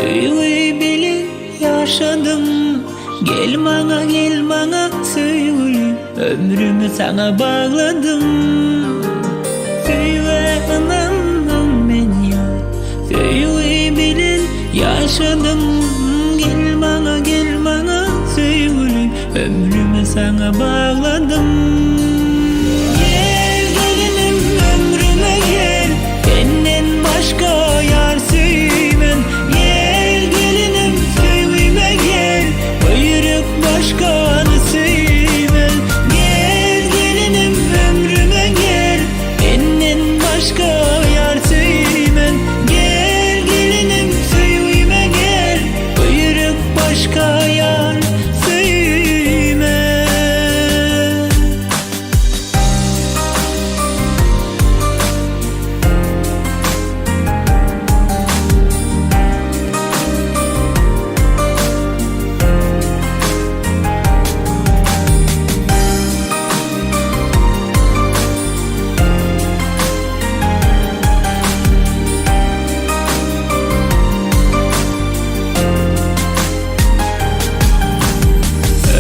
Söyle bilin yaşadım. Gel bana söyle, ömrümü sana bağladım. Söyle inandım ben ya, söyle bilin yaşadım. Gel bana söyle, ömrümü sana bağladım. Gel gelinim ömrüme gel, benden başka yar sevmem. Gel gelinim söyleme gel, buyruk başkanı sevmem. Gel gelinim ömrüme gel, benden başka yar sevmem. Gel gelinim söyleme gel, buyruk başka yar sevmem.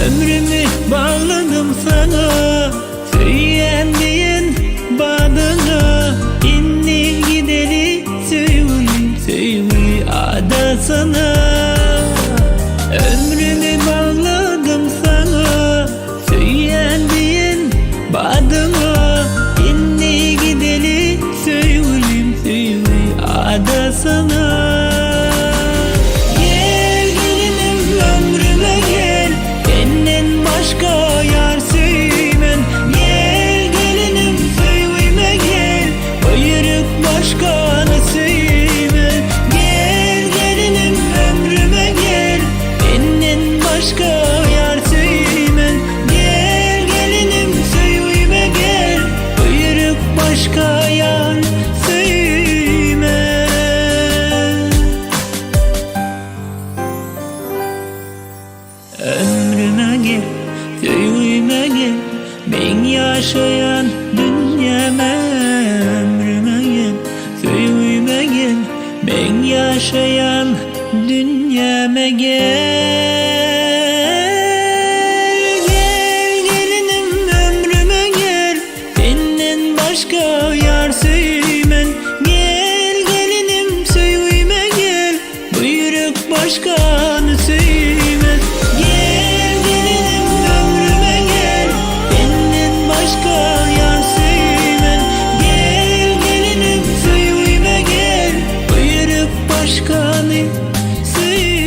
Ömrümü bağladım sana, söyleyen badana. İnni gideli söyle ada sana. Ömrümü bağladım sana, söyleyen badana. İnni gideli söyle ada sana. Gel gelinim ömrüme gel, benden başka yar sevmem. Gel gelinim söyleme gel, buyruk başkanı sevmem. Gel gelinim ömrüme gel, benden başka yar sevmem. Gel gelinim söyleme gel, buyruk başka yar sevmem. Ömrüme gel, söyleme gel, ben yaşayan dünyama. Ömrüme gel, söyleme gel, ben yaşayan dünyama gel. Gel gelinim ömrüme gel, benden başka yar sevmem. Gel gelinim söyleme gel, buyruk başkanı sevmem. Gel gelinim ömrüme gel, benden başka yar sevmem. Gel gelinim söyleme gel, buyruk başkanı sevmem.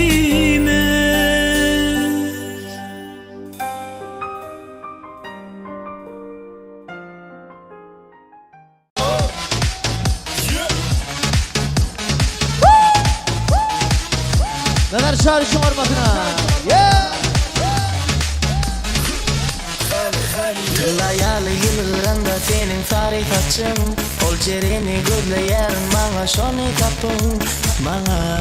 Neler çağrışım armasına. Layali yıllarında senin sarı saçın, ol cereni gözleyen bana şonu kapın. Bana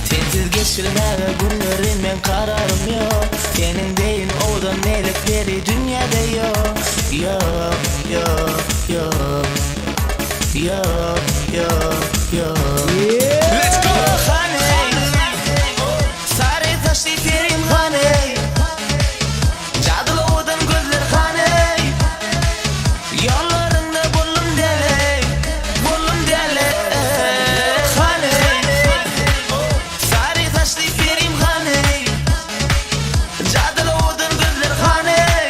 sensiz geçirler günlerim, ben kararım yok. Senin değil odan melekleri dünyada yok. Yok. Let's go honey, sarı taşlı terim honey, cadılı odan gözler honey. Yollarında buldum deli honey, sarı taşlı terim honey, cadılı odan gözler honey.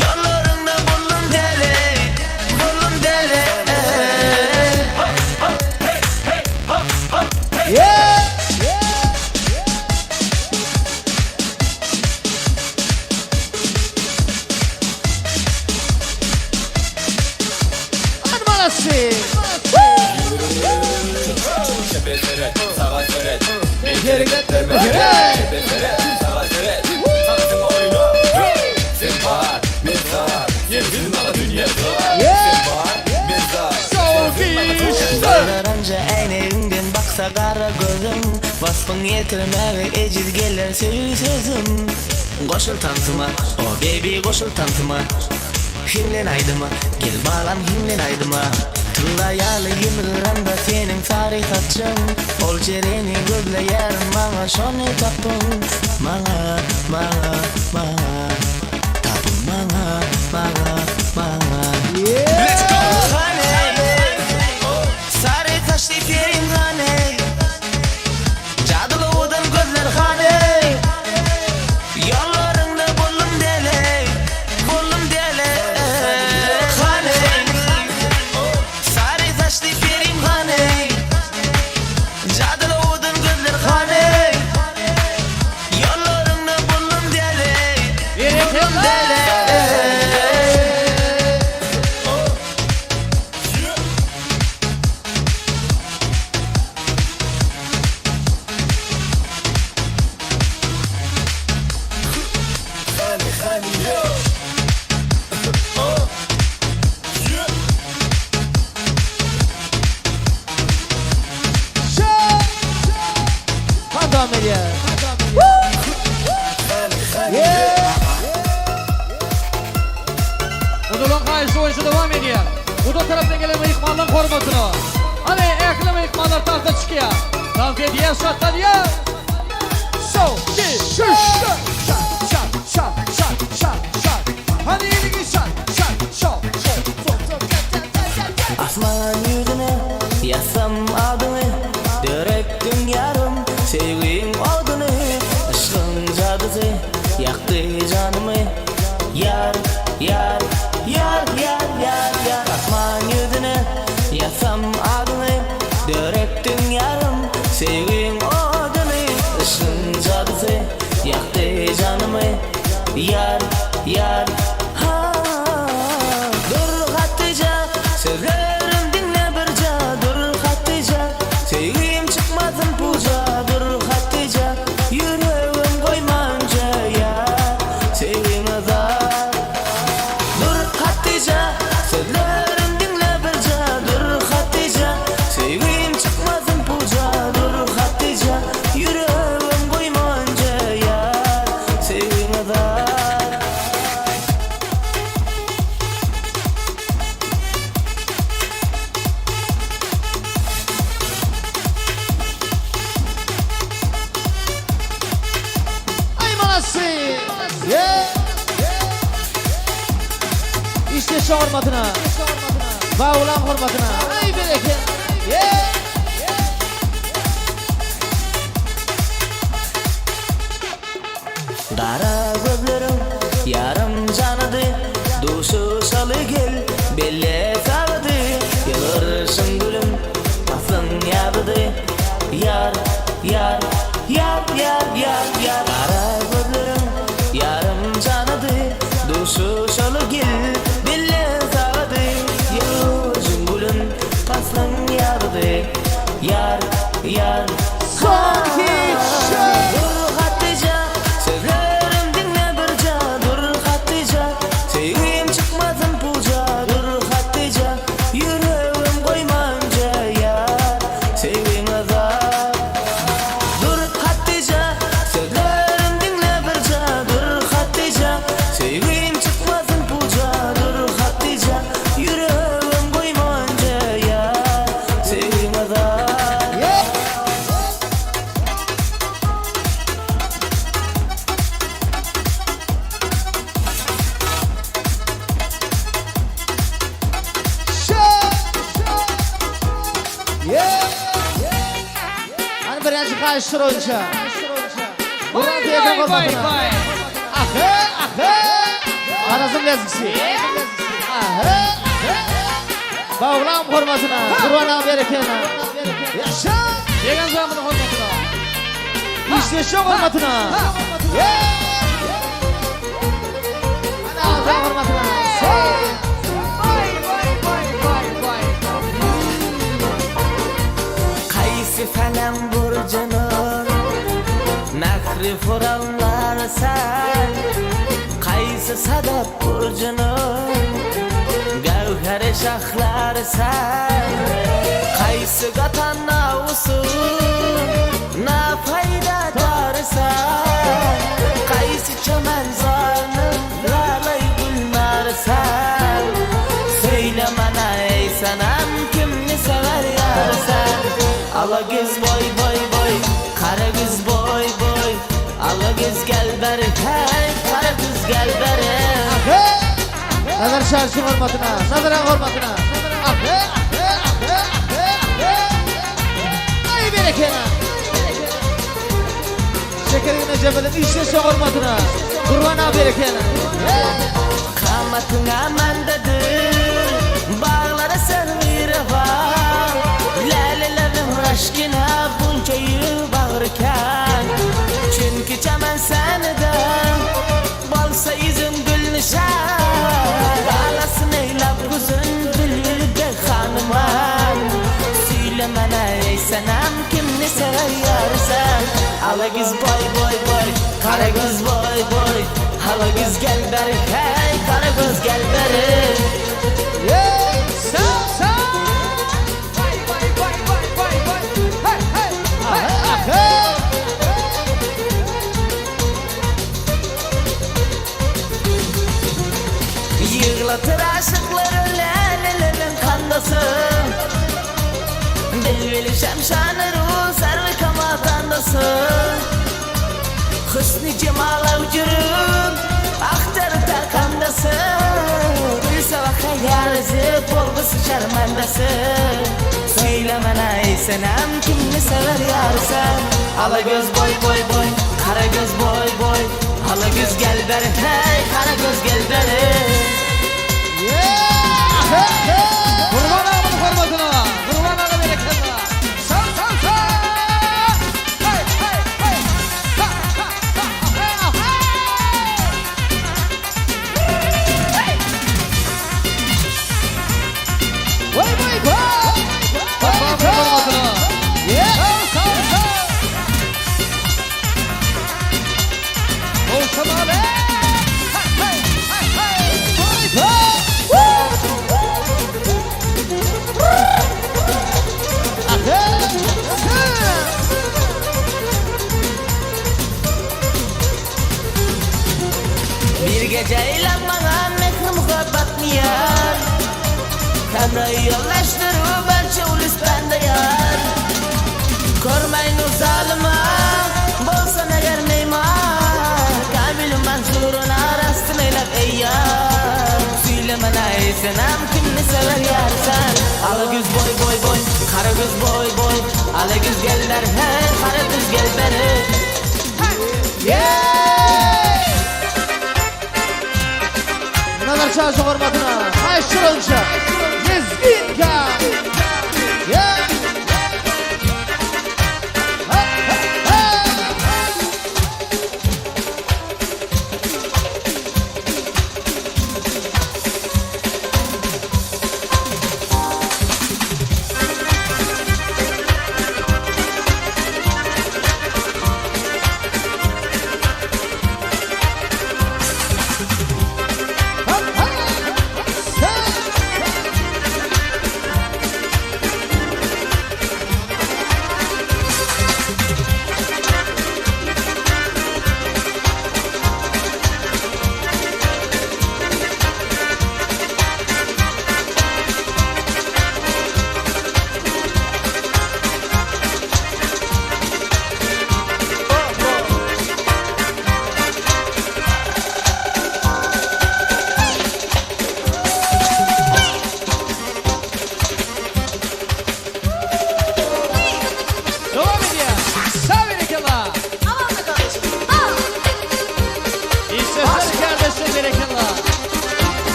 Yollarında buldum deli. Armanası. Önce aynı baksa kara gözüm, vasfın yetirmeli eciz gelir sözüm. Koşul tantıma, oh baby koşul tantıma. Himlen aydıma, gel balam himlen aydıma. Tıldayalı yımıranda senin tarih atçın. Ol cereni gözleyerim bana şonu tapın. Bana tapın bana. Let's go! Sarı taşlı yerim hane. Cadılı odan gözler hane. Yollarında buldum dele hane. Sarı taşlı yerim hane. Cadılı odan gözler hane. Yollarında buldum dele Devam ediyor. Udulun karşı oyuncu devam ediyor. Udul taraftan gelen meyikmanların korumasını. Hani ekli meyikmanlar tahta çıkıyor. Dans ediyor, şattan ya. So, şat. Hadi ilgi şat. Asman yüzüne yazsam adını. Dörektüm yarım sevgim odunu. Aşkın cadısı yaktı canımı. Yar. Asman yüzüne yazsam adını. Dörektüm yarım sevgim odunu. Aşkın cadısı yaktı canımı. Yar. Dur Hatice, sözlerim dinle birce. Dur Hatice, sevgim çıkmasın puca. Dur Hatice, yüreğim koymanca ya. Sevgim azar. Dur Hatice, sözlerim dinle birce. Dur Hatice, sevgim çıkmasın puca. Dur Hatice, yüreğim koymanca ya. Sevgim azar. Ay manası. İşte şu hürmetine. Ve ulan hürmetine. Ay bereket. Kara gözlerim yarım canıdı. Duşu salı gel belle sardı. Yılırsın gülüm aslın yadıdı. Yar. Kara gözlerim yarım canıdı. Duşu salı gel belle sardı. Yılırsın gülüm aslın yadıdı. Yar. Sanki Dur Hatice, sözlerim dinle birce. Dur Hatice, sevgim çıkmasın puca. Dur Hatice, yüreğim koymanca ya. Sevgim azar. Dur Hatice, sözlerim dinle birce. Dur Hatice, sevgim çıkmasın puca. Dur Hatice, yüreğim koymanca ya. Sevgim azar. Hani birinci karşı oyuncu. Buradan teyzen hürmetine. Ahı. Anasın lezgisi. Ahı. Ve ulan hürmetine. Kurban'a bereketine. Yaşa. Yegan zamanın hürmetine. İşte şu hürmetine. Ana ağzına hürmetine. Kaysi falan burcunun Nakri furanlar sen Kaysi sadat burcunun Gavheri şahlar sen Kaysi gatan navusun Na fayda darsan Kaysi çömen zarnın Lalay gülnar sen Ala göz boy boy boy, kara göz boy boy. Ala göz gel beri, hey kara göz gel beri. Nazar şarjı hormatına, nazar hormatına. Ay berekena. Şekerine cebelin işleşe hormatına. Kurban berekena. Kamatına mandadır, bağlara sevmir var. Lalelerim aşkına bunçayı bağırken. Çünkü çamen seneden, balsa yüzün gül nişan. Alasın eylap kuzun bülbülde hanıman. Söylemene ey senem kimni sever yarsan. Ala göz boy boy boy, kara göz boy boy. Ala göz gel beri, hey kara göz gel beri. Yığlatır aşıkları lelelerin kandası. Bilveli şemşanırı sarı kamatandası. Hüsnü cemal avcırın aktarı takandası. Duysa vaka yarısı polgusu şarmandası. Söylemene ey senem kimni sever yarısan. Ala göz boy boy boy, kara göz boy boy. Ala göz gel beri, hey kara göz gel beri. Kurban ağabey hormatına, kurban ağabey berekena. Sağ. Hey hey hey. Vay vay vay. Kurban hormatına. Sağ. Olsun abi. Hey. Bir gece eğlenmana mekri muhabbat niyar. Tanrı'yı yollaştırıp belçe ulis bende yar. Kormayın o zalima, bolsan eğer meymar. Kalbilim manzurun arastın eylep ey yar. Söylemene ey senem kimni sever yarsan. Ala göz boy boy boy, kara göz boy boy. Ala göz geller hey, kara göz gel beri. Nazar şarjı hormatına. Hay şırınca. Yezginka.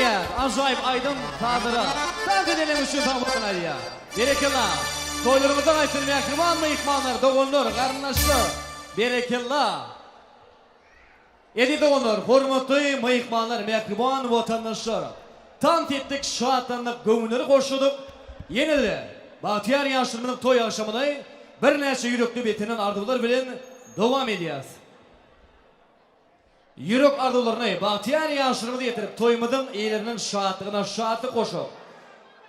ediyor. Acayip aydın tadırı. Tavsiye edelim üçün tamamın ediyor. Berekillah. Toylarımızdan aytırmaya kırman mı ikmanlar? Doğunlar, karınlaşlı. Berekillah. Edi doğunlar, hormatlı mıyıkmanlar, mekriban vatandaşlar. Tam tettik şahatlanlık gömünleri koşuduk. Yenildi. Bahtiyar yaşlarının toy akşamını bir neçe yürekli betinin ardılar bilen devam ediyoruz. Yürek ardılarını Bahtiyar yaşlarını getirip toymadın iyilerinin şahatlığına şahatlı koşup.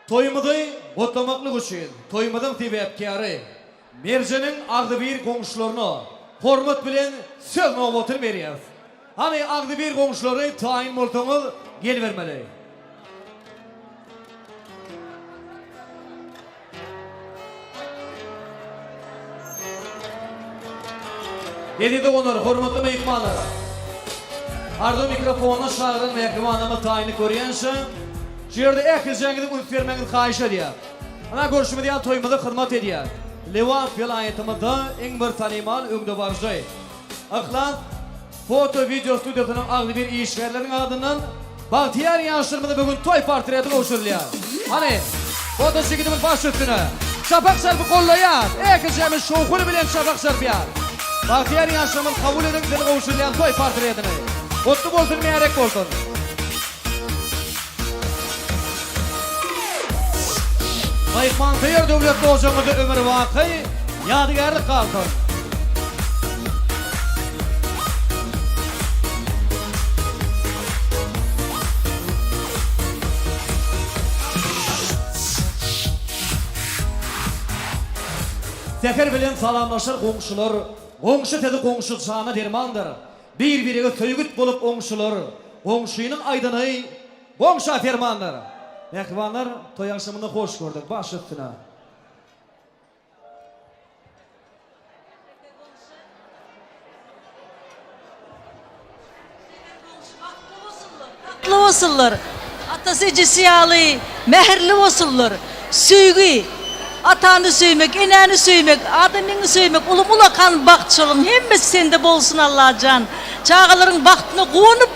Toymadı otlamaklık için, toymadın tebepkarı, Merce'nin ağdı bir komşularını hormat bilen söz nöbetini veriyoruz. Hani ağdı bir komşuları tayin multunu gel vermeli. Dedi onlar hormatlı mehmanlar. Ardı mikrofonunu çağırın mehmanımı tayini koruyansa. Şu yerde ekizcengidip uyup vermeniz kayış ediyor. Ana görüşümü diyen toymadı hırmat ediyor. Levan vilayetimizi en bir tanimal öngde barcay. Aklan foto video stüdyosunun ağlı bir işverlerin adından Bahtiyar yaşlarımızda bugün toy portretini oluşturuyor. Hani foto çekimiz baş üstüne. Şapak sarpı kollayar. Ekizcemiz şoğunu bilen şapak sarpıyar. Bahtiyar yaşlarımız kabul edin seni oluşturuyor toy portretini. Mutlu bolsun meyarek bolsun. Mayıkman Teyir devletli hocamızı ömür vakı yadigarlık kaldı. Sefer bilen salamlaşır komşular, komşu dedi komşu sana dermandır. Bir-birine söygüt bulup komşular, komşunun aydını komşu fermandır. Mehmanlar toy akşamını hoş gördük baş üstüne. Baklı olsunlar. Atası cisiyalı, mehirli olsunlar. Süygü, atanı söymek, eneni söymek, adamını söymek, ulumulakan bakçılığın hemmesi sende bolsun Allah can. Çağaların baktını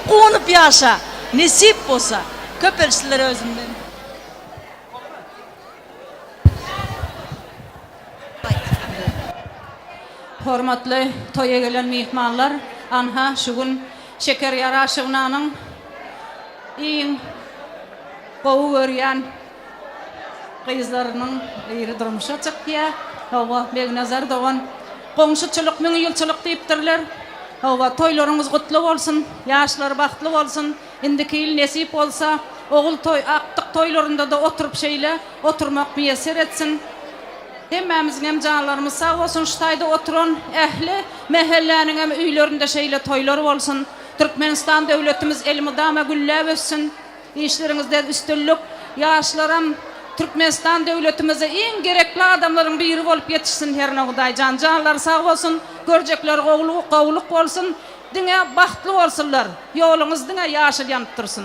kuğunup yaşa. Nesip olsa. Köperçiler özümden. Hormatly toya gelen mehmanlar, anha şugun şeker yaraşıgnanyň iň gowy görýän gyzlarynyň ýeri durmuşa çykýa. Hawa Begnazar dogan goňşuçylyk meň ýylçylyk diýipdirler. Hawa toýlaryňyz gutly bolsun, ýaşlar bakly bolsun. Indiki ýyl nesip bolsa, ogul toy aktyk toýlarynda da oturup şeýle oturmak meýesser etsin. Hemmemizin hem canlarımız sağ olsun, şu tayda oturan ehli mehellenin hem üylerinde şeyle toyları olsun. Türkmenistan devletimiz elmudama gülle össün. İşlerinizde üstünlük, yaşlarım Türkmenistan devletimize en gerekli adamların biri olup yetişsin her noktada. Canlar sağ olsun, görecekler qovluk olsun, dine bahtlı olsunlar. Yolunuz dine yaşıl yanıp dursun.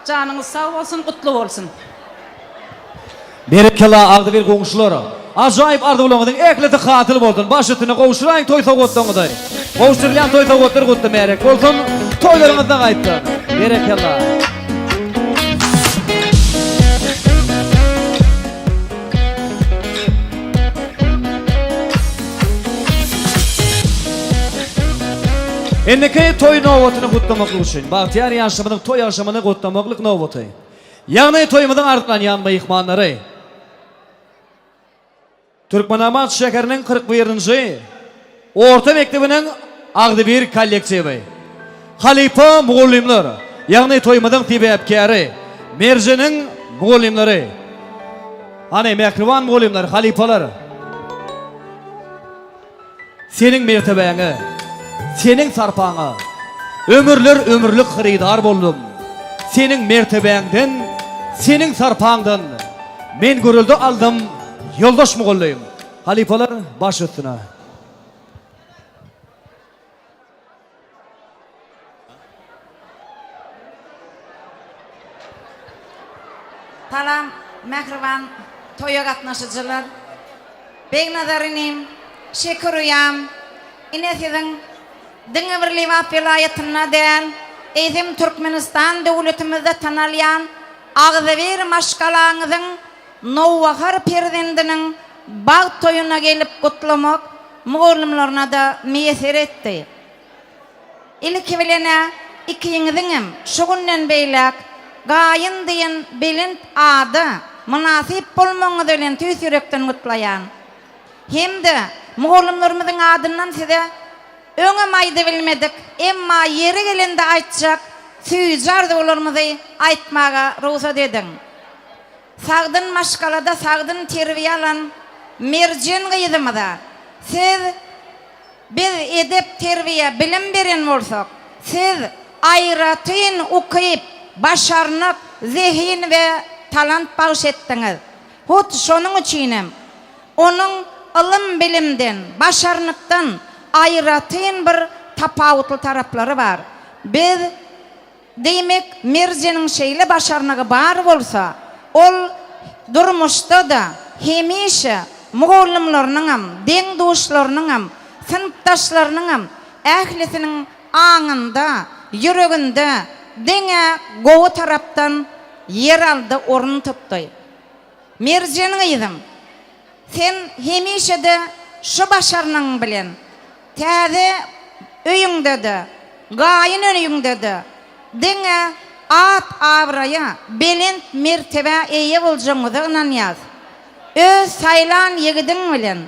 Canınız sağ olsun, kutlu olsun. Berekillah ağdı bir komşuları. Acayip ardı bulanmadın, ekleti katil boldun. Baş üstüne kovuşturayın toy soğuttuğunudur. Kovuşturulan toy soğuttur kutlu merek. Olsun toylarımızdan kayıttı. Berekillah. Endiki toy novatını kutlamaklık için. Bahtiyar yaşamının toy yaşamını kutlamaklık novatı. Yani toyumuzun ardından yanma ihmanları. Türkmenamat şekerinin 41. Orta mektebinin ağdı bir kolleksiyi. Halifa muğullimler. Yani toyumuzun tebepkarı. Merce'nin muğullimleri. Hani mekrivan muğullimler, halifalar. Senin mertebeni, senin sarpağını, ömürlük hıridar boldum. Senin mertebenden, senin sarpağından men görüldü aldım, yoldaş muğulluyum. Halifalar baş üstüne. Salam, mehriban toya gatnaşyjylar. Begnazarinim, şekeriyam, inesiň diňe bir Liwat vilayatyna den eýsem Türkmenistan döwletimizde tanalýan Agzybir maşgalaňyzyň Nowahar perzendiniň bag toýuna gelip gutlamak mugallimlaryna da meýser etdi. İlki bilene ikiňiziňem şu günden beýlek gaýyn diýen belent ady münasip bolmagyňyz bilen tüýs ýürekden gutlaýan. Hemde mugallimlarymyzyň adyndan size öňe maýdy bilmedik, emma ýeri gelende aýtjak süýjar dolarmyzy aýtmaga ruhsat edin. Sagdyn maşgalada sagdyn terbiýe alan Merjen gyýdymyza siz biz edep terbiýe bilim beren bolsak, siz aýratyn ukyp başarnyk, zehin we talant bagş etdiňiz. Hut şonuň üçinem onuň ilm bilimden, başarnykdan aýratyn bir tapawutly taraplary bar. Biz demek Merjeniň şeýle başarnygy bar bolsa, ol durmuşda da hemişe mugallimlarynyň ham, deňdoşlarynyň ham, sınıftaşlarynyň ham ählisiniň aňynda, ýüreginde deňe gowy tarapdan yer aldy, orun tutdy. Merjeniň ýyzym, sen hemişe de şu başarnyň bilen täze öýüňde de, gaýyn öýüňde de deňe at abraya belent mertebe eýe boljaňyzy ynanýas. Öz saýlan ýegidiň bilen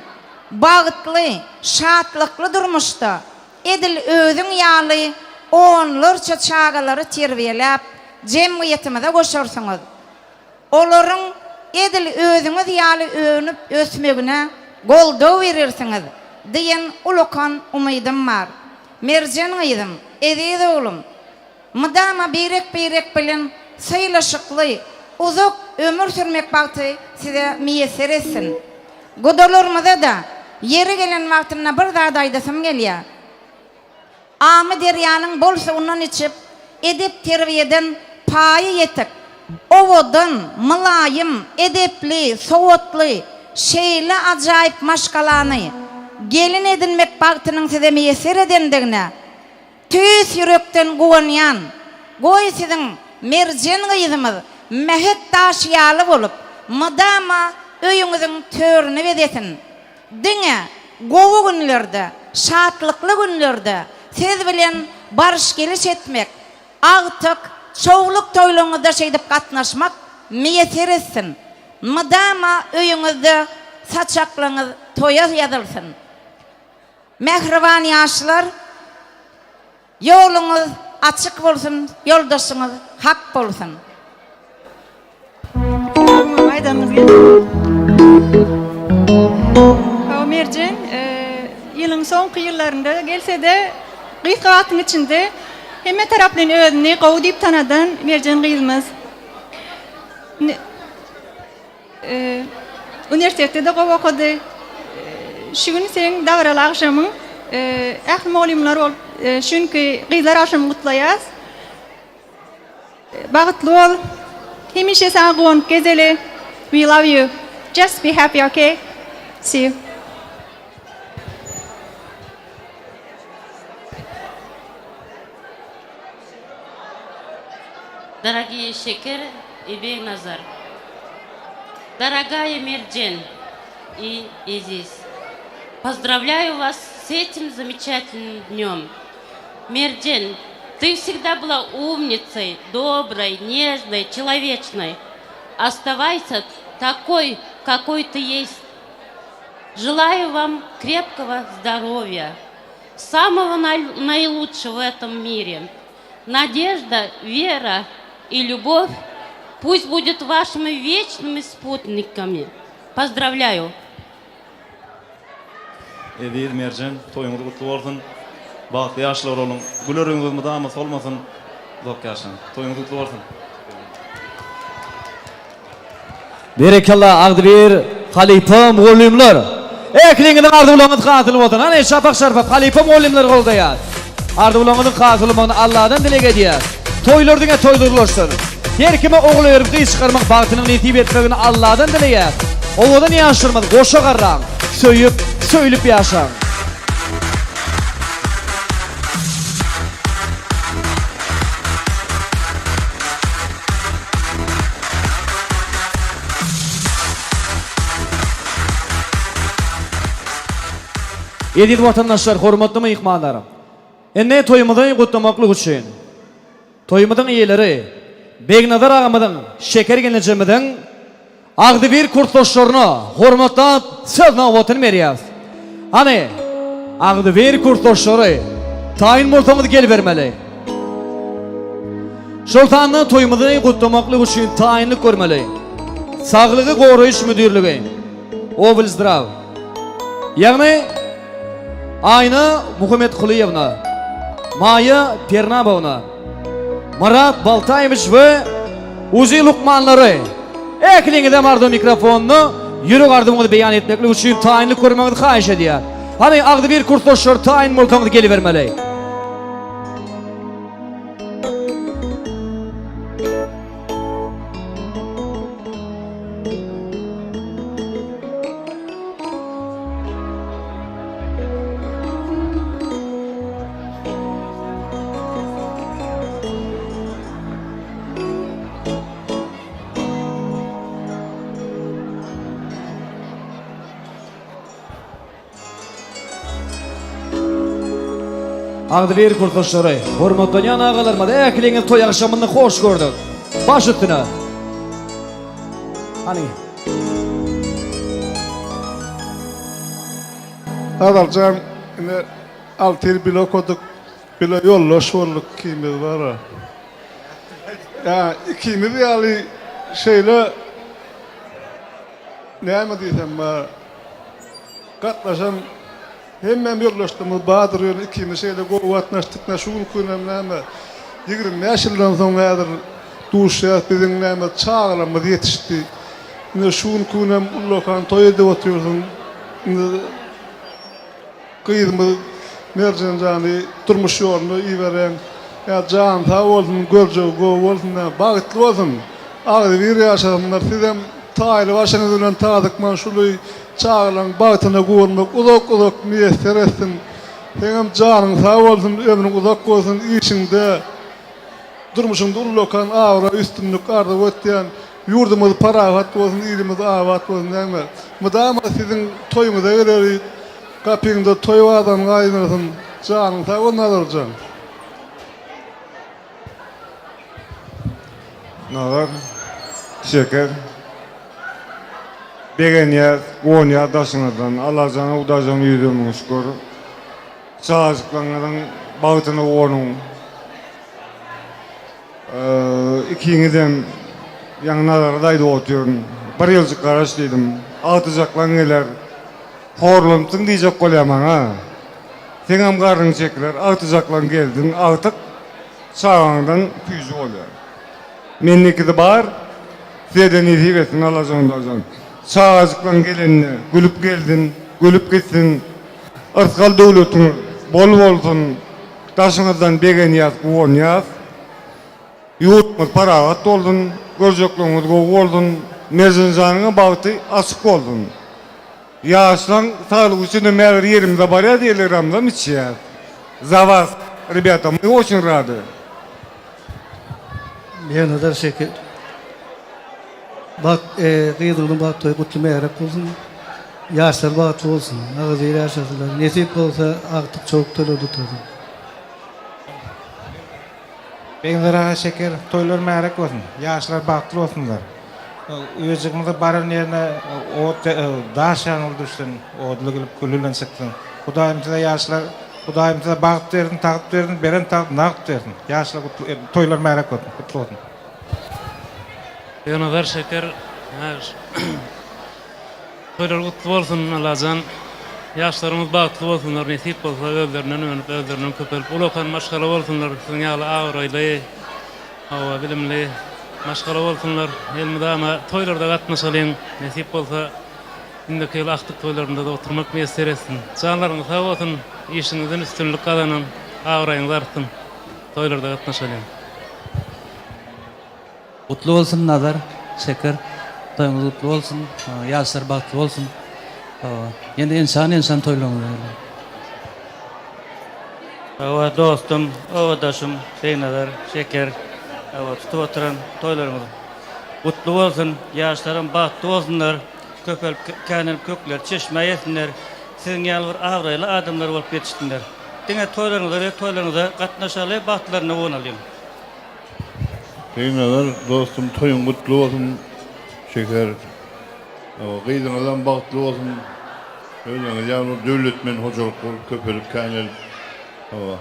bagtly, şatlykly durmuşda edil özüň ýaly onlarça çagalary terbiýelep jemgyýetimize goşarsyňyz. Olaryň edil özüňiz ýaly önüp ösmegine goldaw berersiňiz diýen ulukan umydym bar. Merjen gyýdym, edýdi oglum. Mydama berek bilen saýlaşykly, uzak ömür sürmek bagty size meýser etsin. Godalarymyza da ýeri gelen wagtyna bir zat aýdasym gelýär. Amy derýanyň bol suwundan içip, edep terbiýeden paýy ýetik. Owadan mylaýym, edepli, sowatly, şeýle ajaýyp maşgalany gelin edinmek bagtynyň size meýser edendigine tüýs ýürekden gowanýan, goý siziň Merjen gyýdymyz mehet taşýaly bolup, mydama öýüňiziň törüni bedetin. Diňe gowy günlerde, şatlykly günlerde siz bilen barış geliş etmek, agtyk, çoğluk toýlaryňyzda şeýdip gatnaşmak meýser etsin. Mydama öýüňizde saçaklaňyz toýa ýazylsyn. Mehriban ýaşlar, ýoluňyz açyk bolsun, ýoldaşyňyz hak bolsun. Merjen ýylyň soňky ýyllarynda gelse de gysgatyň içinde hemme taraplan özüni gowy diýip tanadan Merjen gyýdymyz. Üniversitede de gowy okudy. Şu gün sen dawraly akşamyň ähli mugallimler bolup şunky gyzlar akşamy gutlaýas. Bagtly bol. Hemişe sana gowunyp gezeli. We love you. Just be happy, okay? See you. Дорогие Шекер и Бейназар, дорогая Мерджен и Изис, поздравляю вас с этим замечательным днем. Мерджен, ты всегда была умницей, доброй, нежной, человечной. Оставайся такой, какой ты есть. Желаю вам крепкого здоровья, самого наилучшего в этом мире. Надежда, вера и любовь пусть будут вашими вечными спутниками. Поздравляю! Edir Merjen, toýuňyz gutly bolsun. Bagtly ýaşlar bolun. Gülerüňiz mydama solmasyn. Uzak ýaşaň. Toýuňyz gutly bolsun. Berekallah Agdybir Halipa mugallimler. Ekliňiň ardy ulanyň gatylyp oturan. Ana şapak şarpa Halipa mugallimler goldaýar. Ardy ulanyň gatylypyny Allahdan dilek edýär. Toýlardyňa toýdurulşdyr. Her kime ogly berip gyýy çykarmak bagtynyň netip etmegini Allahdan dileýär. Owadan ýaşyrmaz, goşa garraň, söýüp, söýlüp ýaşaň. Edil vatandaşlar, hormatly mehmanlarım. Enne toyumyny gutlamaklyk üçin toyumyň iýeleri Begnazar agamyň şeker gelenjemiden Agdyber kurtdoşlaryna hormatlap sözüne watan berýär. Hani Agdyber kurtdoşlary taýin murtamyzy gelip bermeli. Şoltanyň toyumyny gutlamaklyk üçin taýinlik görmeli. Saglygy goraýyş müdürligi Oblzdrav. Ýagny Ayna Muhammed Kuliyevna, Maya Pernabovna, Marat Baltayeviç ve Uzi Lukmanları ekliğinde mardı mikrofonunu yürü ardımını beyan etmekle üçün tayinli korumanı xahiş ediyor. Hani Agdyber kurtdoşlar tayin multamını gelivermeli. Agdyber kurtdoşlary, hormatlanan agalarma da ekliğinde toy akşamını hoş gördük. Baş üstüne. Hani Adalcan, yine 6 yıl bile okuduk, bile yollaş olduk ikimiz var ha. Ya ikimiz yani şeyle, ne mi diysem var, katlaşan hemen yollaştığımız Bahadır yolu ikimiz şeyle kovatlaştık, ne şuul kuyunam ne mi, 20 yaşından sonradır duşyat bizim ne mi, çağlamız yetişti. Ne şuul kuyunam ullokan toyda oturuyorsun, kıyımız mercan canı durmuş yolunu iyi veren ya can ta olsun görce go olsun bağıtlı olsun Agdyber yaşayanlar sizem taylı başınızdan tadık man şulu çağılan bağıtına goğulmak uzak niyester etsin hem canın sağ olsun ömrün uzak olsun içinde durmuşun ullokan avra üstünlük arda ötüyen yurdumuz parahat olsun ilimiz avat olsun deme mıdama sizin toyumuza gelir kapıyında toy adam kaynasın, canın sağ onlardır can. Nalar, şeker, Begeniyat, Gonyat daşınadan, Alacana udacan yüzümün şükür, Sağızıklanlardan bağıtını onun, ikininden yanınalara daydı otuyorum, bir yılcık karaştıydım, atıcaklan gelir, horlumtun diyecek kolyamana ha. Sen am karın çekiler, atıcaklan geldin, artık sağağından küyüzü oluyor. Mennekide bağır, sizden izih etsin Allah'ın dağıcan. Sağazıklan gelinne, gülüp geldin, gülüp gitsin, ırtkal devletin bol olsun, taşınızdan begen yaz, kuon yaz, yurtmuz paravat oldun, görcekliğimiz goğu oldun, merzincanına bağıtı asık oldun. Yaşlan sağlık için meğer yerimde var ya diyeler amzam içi Zavaz, rебята, мы очень рады. Begnazar şeker. Bak, kıyıdığının bak toy kutlu meğerek olsun. Yaşlar bağıtlı olsun. Agdyber yaşasılar. Nesip olsa artık çok tolu tutardı. Begnazar şeker toylar meğerek olsun. Yaşlar bağıtlı olsunlar. Özümüzde barın yerine o daşan oldursun, o dülgülüp külülen çıktın. Kudayımıza yaşlar, kudayımıza bağıt verdin, takıp verdin, beren takıp nakıp verdin. Yaşlar toylar merak olsun, kutlu olsun. Begnazar şeker, toylar kutlu olsun Alacan. Yaşlarımız bağıtlı olsunlar, nesip olsa özlerinden önüp, özlerinden köpelip. Ulokan maşgala olsunlar, sınyalı ağraylı, hava bilimli. Maşgala olsunlar, elmide ama toylarda katnaşalayın, nesip olsa indeki yıl aktık toylarında da oturmak mesir etsin. Canlarınız sağ olsun, işinizin üstünlük kazanan, ağrayınız artsın, toylarda katnaşalayın. Kutlu olsun Nazar, şeker, toyumuz kutlu olsun, yaşlar baktlı olsun. Yine insan toylarımız. Evet dostum, oğdaşım, Begnazar şeker. Evet, tutup oturan toylarımız kutlu olsun, yaşlarım bahtlı olsunlar, köpelip, kendim kökler, çeşme yesinler, Sizin ýaly bir awraýly adamlar bolup ýetişdiler. Diňe toýlaryňyza gatnaşaly bagtlaryna gonalýym. Beýnalar dostum toýuň gutly bolsun. Şeker. O gyýdyňyzdan bagtly bolsun. Öňüňiz ýagny döwlet men hojalyk bolup köpelip käňel. O.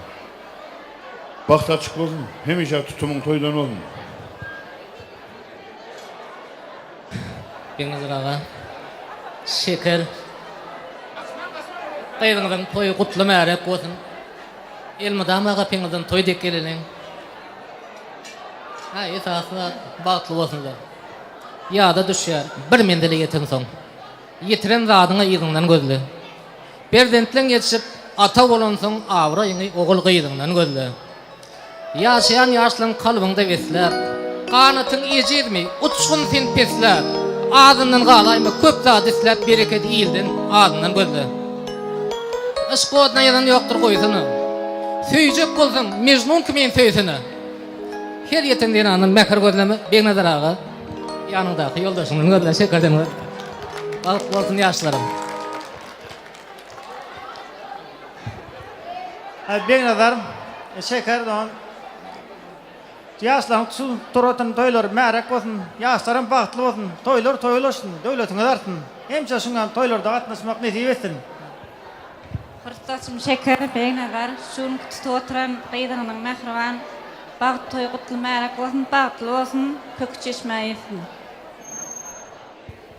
Bagt açyk bolsun. Hemişe tutumyň toýdan bolsun. Beňnazar aga. Şeker. Gyýdyňyzdan toýy gutly märek bolsun. Elmadam aga peňizden toý dek geleniň. Ha, esasy bagtly bolsunlar. Ýa-da düşýär. Bir mendele ýeten soň. Ýetiren zadyňa ýygyňdan gözle. Berzentliň ýetişip ata bolan soň awra ýyňy ogul gyýdyňdan gözle. Ýaşaýan ýaşlaryň kalbyňda besler. Qanatyň ejirmi, uçgun sen pesler. Ağzından galayma köp zat isläp bereket ýyldan ağzından gözle. Işgodna ýadan ýokdur goýsyny. Süýjek bolsaň Mejnun kimen söýsene. Her ýetenden anyň mähir gözlemi Beňnazar aga. Ýanyndaky ýoldaşyňyň gözle şekerden. Alt bolsun ýaşlarym. Beňnazar şekerden ýaşlaryň turatan toýlar märek bolsun, ýaşlarym bagtly bolsun, toýlar toýlaşsyn, döwletiňe dartyn. Hemçe şuňan toýlarda gatnaşmak nesip etsin. Fırsatsım şeker Beňnazar şunu tutup oturan gyýdyňyň mähriban bagt toý gutly märek bolsun, bagtly bolsun, kökü çeşmeýsin.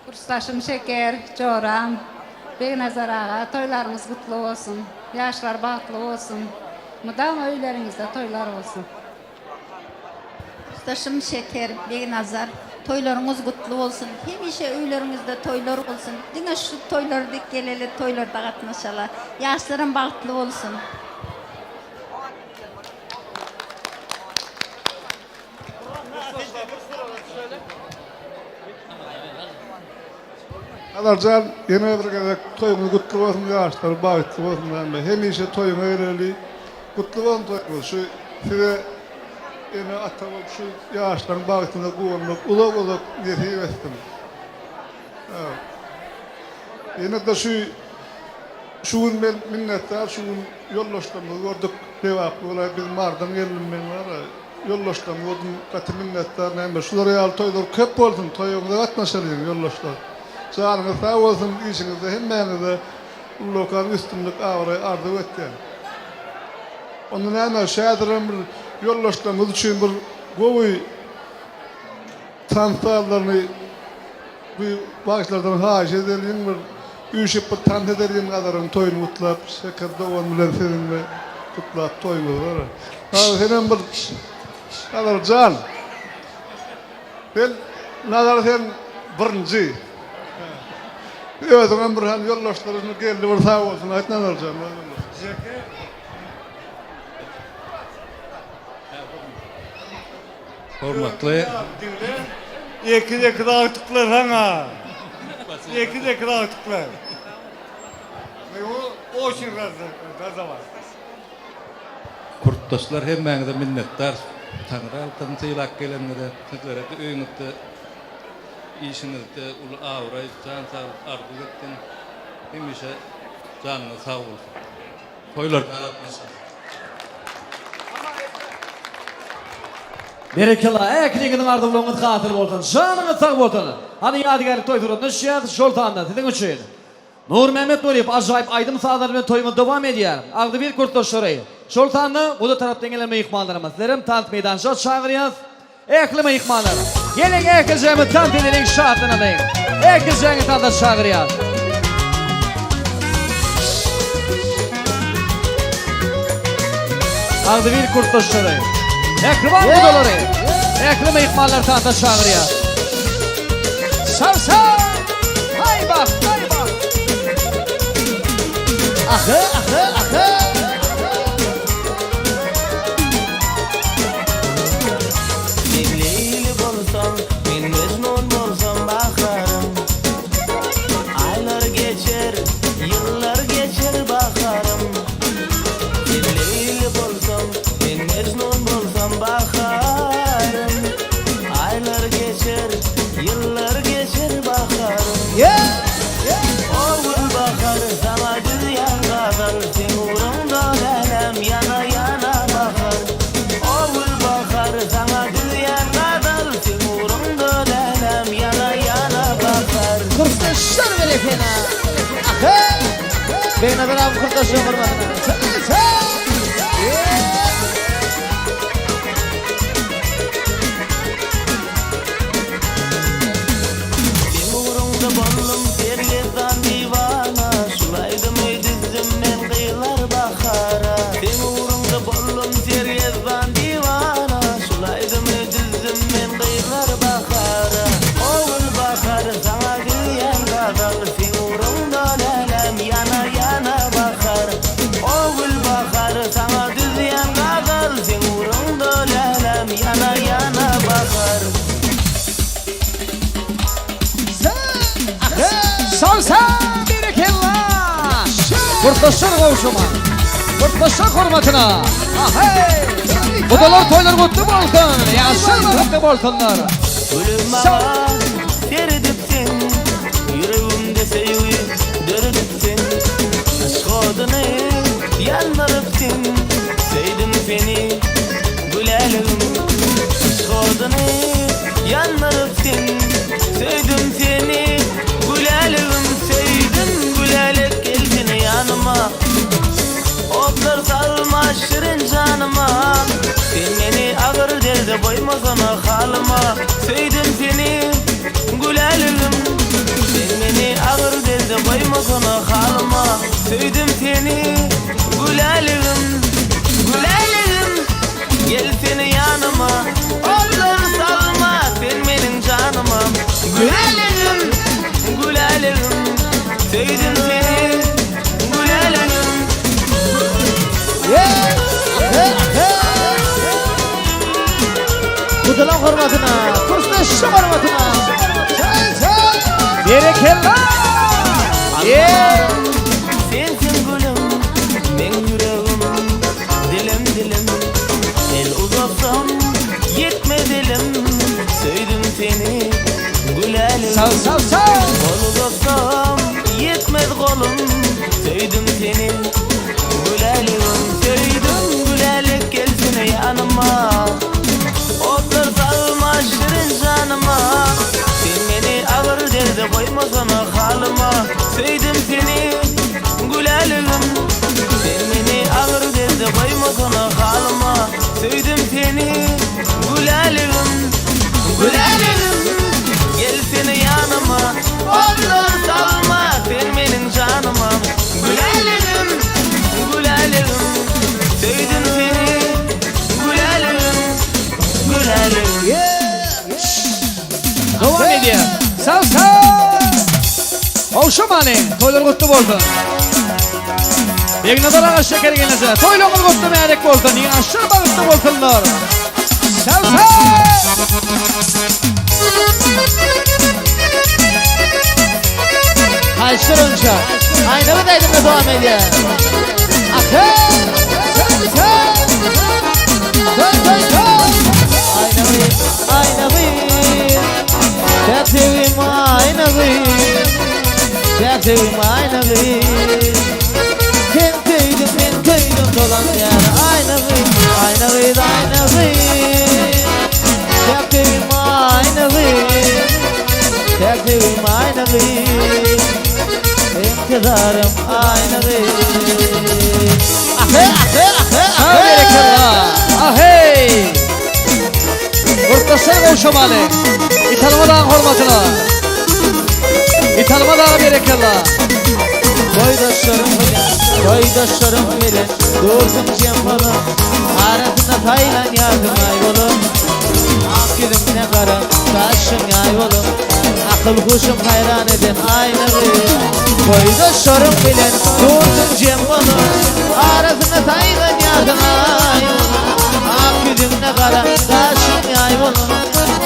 Kursdaşım şeker, joram. Beňnazar aga, toýlaryňyz gutly bolsun. Ýaşlar bagtly bolsun. Mudam öýleriňizde toýlar bolsun. Kursdaşım şeker, Beňnazar, toýlaryňyz gutly bolsun. Hemişe öýleriňizde toýlar bolsun. Diňe şu toýlarda geleli toýlarda gatnaşala. Ýaşlaryň bagtly bolsun. Alarcan ýene bir gezek toýuňyz gutly bolsun, ýaşlar bagtly bolsun. Hemişe toýuň öýreli gutly bolsun toýuň. Şu size ene ata bolup şu ýaşlaryň bagtyna gowunyp ulak-ulak nesip etdim. Ene de şuň men minnetdar, şuň ýoldaşlarymyz gördük. Dewaply bolay biz mardan geldim men bar. Ýoldaşlarym gördüm, gaty minnetdar näme. Şular ýaly toýlar köp bolsun, toýuňda gatnaşalýar ýoldaşlar. Çağırınız sağ olsun, işinizde hemmeňizde lokal üstünlük awry ardy etdi. Onun näme şäherden bir ýoldaşlarymyz üçin bir gowy tantarlaryny bu bagçlardan haýy edelim bir üýşip bir tant edelim gadaryn toýuny gutlap şeker dogan bilen seninle gutlap toýuny bar. Ha senem bir gadar jan. Ben nazar sen birinji. Evet, ben bir hem yoldaşlarını geldi, bir sağ olsun, aytnan alacağım. Hormatly. Eki dağıtıklar hana. Eki dağıtıklar. O şir gaza var. Kurtdaşlar hemmeňize minnetdar. Taňra altan tyýlak gelenlere, sizlere de öýünizde işinizde ulu awray can sağ ardy ettin. Hemişe janyňyz sağ bolsun. Toýlar garatmasyn. Berekella, ekligiň ardy boluňyz hatyr bolsun. Janyňyz sağ bolsun. Hadi ýadygar toý turady, şeýat şoltanda, tidiň üçin. Nur Mehmet Nuriyev ajaýyp aýdym saatlar bilen toýumy dowam edýär. Agdybil kurtdaşlary. Şoltanda bu tarapdan gelen mehmanlarymyz. Sizlerim tant meydançy çagyrýas. Ekli mehmanlar. Gelin ekileceğimi tant edelim şahatına deyin. Ekileceğimi tanta çağırıyor. Aldı bir kurtdaşları. Ekrivan budaları. Ekli mehmanlar tanta çağırıyor. Sav sav. Hay bak, hay bak. Ahı, ahı, ahı. Men mezmun bolsam baharım. Aylar geçer, yıllar geçer baharım. Leyli bolsam, men mezmun bolsam baharım. Aylar geçer, yıllar geçer baharım. Oğul bahar, zamacı Kurtaşlar berekena. Ahey. Beynazar abi kurtaşıyor hurmatına. Bollum sergezdan divana Sulaydım öydüzdüm men kıyılar bakara Sen uğrunda bollum sergezdan divana Sulaydım öydüzdüm men kıyılar bakara Oğul bakar sana diyen kadar Sen uğrunda lelem yana yana bakar Oğul bakar sana diyen kadar Sen uğrunda lelem yana yana bakar Salsa berekellah. Kurtaşlar kavuşuma. Kurtaşlar hurmatına. Ahey. Budalar toylar kutlu bolsun. Yaşar kutlu bolsunlar. Ölüme serdipsin. Yüreğimde sevgi dördüpsin. Aşk odunu yandırıpsin. Sevdim seni gülelim. Aşk odunu yandırıpsin. Sevdim seni gülelim. Sevdim gülelek geldin yanıma. Otlar salma şirin canıma. Sen beni ağır derde koymasana halıma. Sevdim seni gülelim. Sen beni ağır derde koymasana halıma. Sevdim seni gülelim. Gülelim. Gel seni yanıma. Otlar salma sen benim canıma. Gülelim. Gülelim. Sevdim seni gülelim. Kudulan hurmatına, kurtaşlar hurmatına. Berekellah. Sensin gülüm, ben yüreğim, dilim dilim. El uzatsam yetme dilim. Sevdim seni gülelim. Sağ sağ sağ. Kol uzatsam yetmez kolum. Sevdim seni gülelim. Sevdim gülelek gelsin yanıma. Otlar salma şirin canıma. Sen beni ağır derde koymasana halıma. Sevdim seni gülelim. Sen beni ağır derde koymasana halıma. Sevdim seni gülelim. Gülelim. Gel seni yanıma. Otlar salma sen benim canıma. Gülelim. Gülelim. Sevdim seni gülelim. Gülelim. Devam ediyor. Sağ sağ. Kavuşumani. Toylar kutlu bolsun. Begnazar ağa şeker gelinize. Toylarımız kutlu meyrek bolsun. Yaşar bağışlı bolsunlar. Sağ sağ. Kaçtır önce. Aynalı daydımla devam ediyor. Ahey. Aynalı. Tertibim aynalı. Tertibim aynalı. Kim kıydım dolan yer. Aynalı. Aynalı. Tertibim aynalı. Tertibim aynalı. İntidarım aynalı. Sağ berekellah. Ahey. Kurtaşlar kavuşumani. İtalma dağın hurmatına. İtalma dağı berekellah. Koydaşlarım bilen durdum cembalım. Arasında taylan yardım aybolum. Ak yüzüm ne kara taşın aybolum. Akıl kuşum hayran eden aynalı. Koydaşlarım bilen durdum cembalım. Arasında taylan yardım aybolum. Ak yüzüm ne kara taşın aybolum.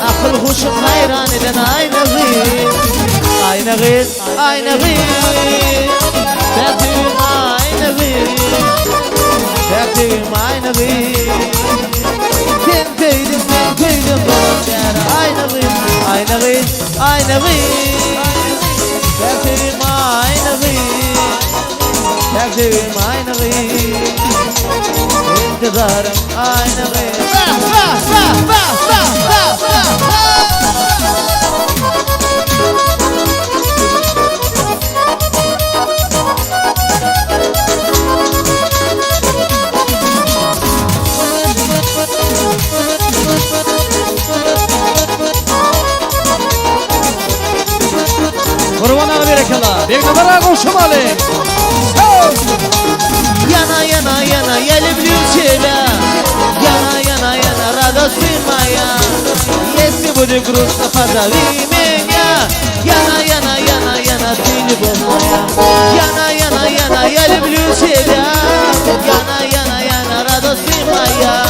Akıl kuşum hayran eden aynalı. Aynalı. Tertibim aynalı. Tertibim aynalı. Kim kıydım dolaşır aynalı. Tertibim aynalı. Tertibim aynalı. İntidarım aynalı. Yana berekala. Berekala koşumalı. Yana yana yana gelip lüçela. Yana yana yana радостный моя. Если будет грустно, позови меня. Яна, яна, яна, яна, ты любовь моя. Яна, яна, яна, я люблю тебя. Яна, яна, яна, радостный моя.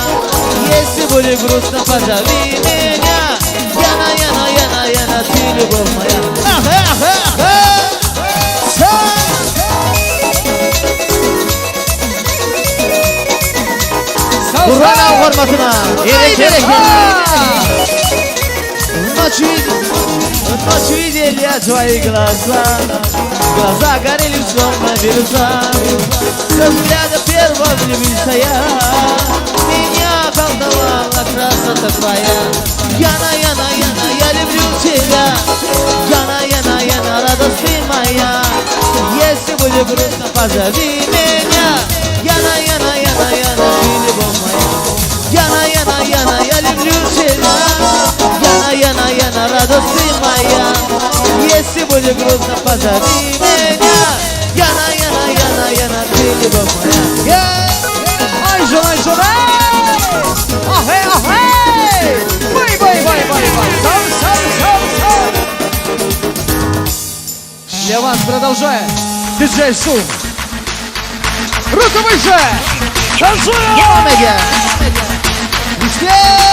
Если будет грустно, позови меня. Яна, яна, яна, яна, ты любовь моя. Ах, ах, ах, ах. Kur'an hormatına. Ночью видели я твои глаза. Глаза горели словно бирюза. Со взгляда первого влюбился я. Меня колдовала красота твоя. Яна, яна, яна, я люблю тебя. Яна, яна, яна, радость ты моя. Если будет грустно, позови меня. Яна, яна, яна, яна, ты любовь моя. Яна, яна, яна, я люблю тебя. Яна, яна, яна, радость ты моя. Если будет грустно, позови меня. Яна, яна, яна, яна, ты любовь моя. Ayşun Ayşun ahey ahey. Vay vay vay vay vay. Сам сам сам сам. Для вас продолжает диджей Сум. Руку выше. Танцуем. Везде!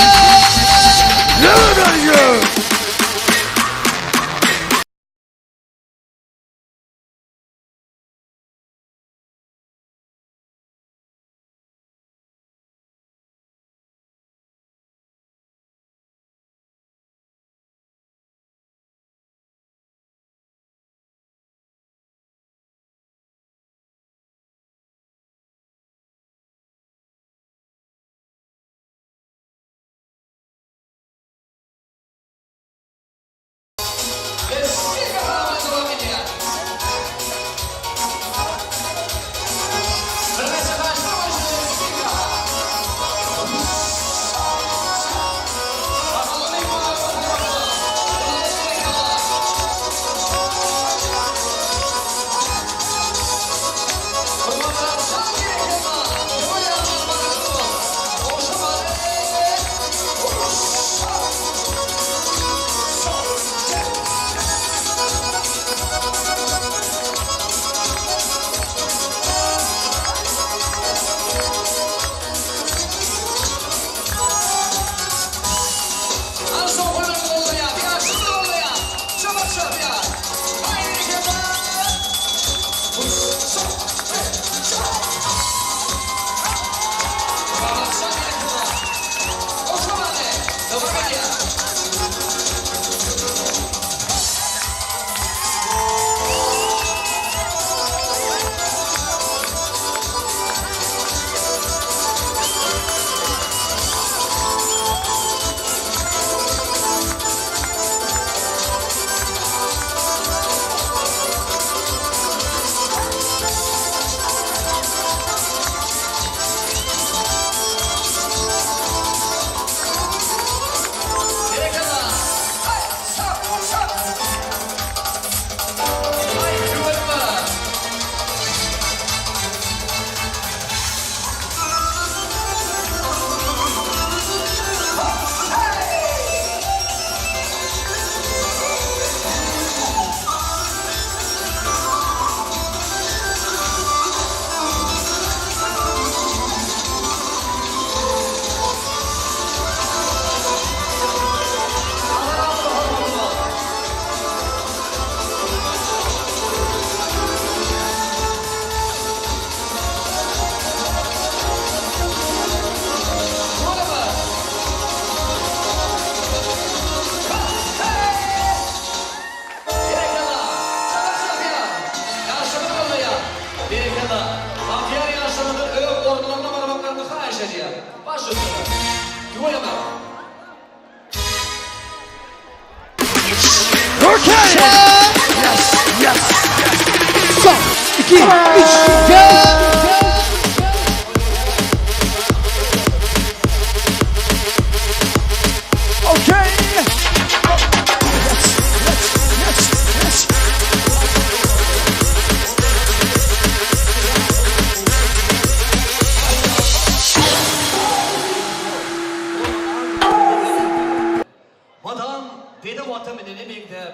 kendini mektep.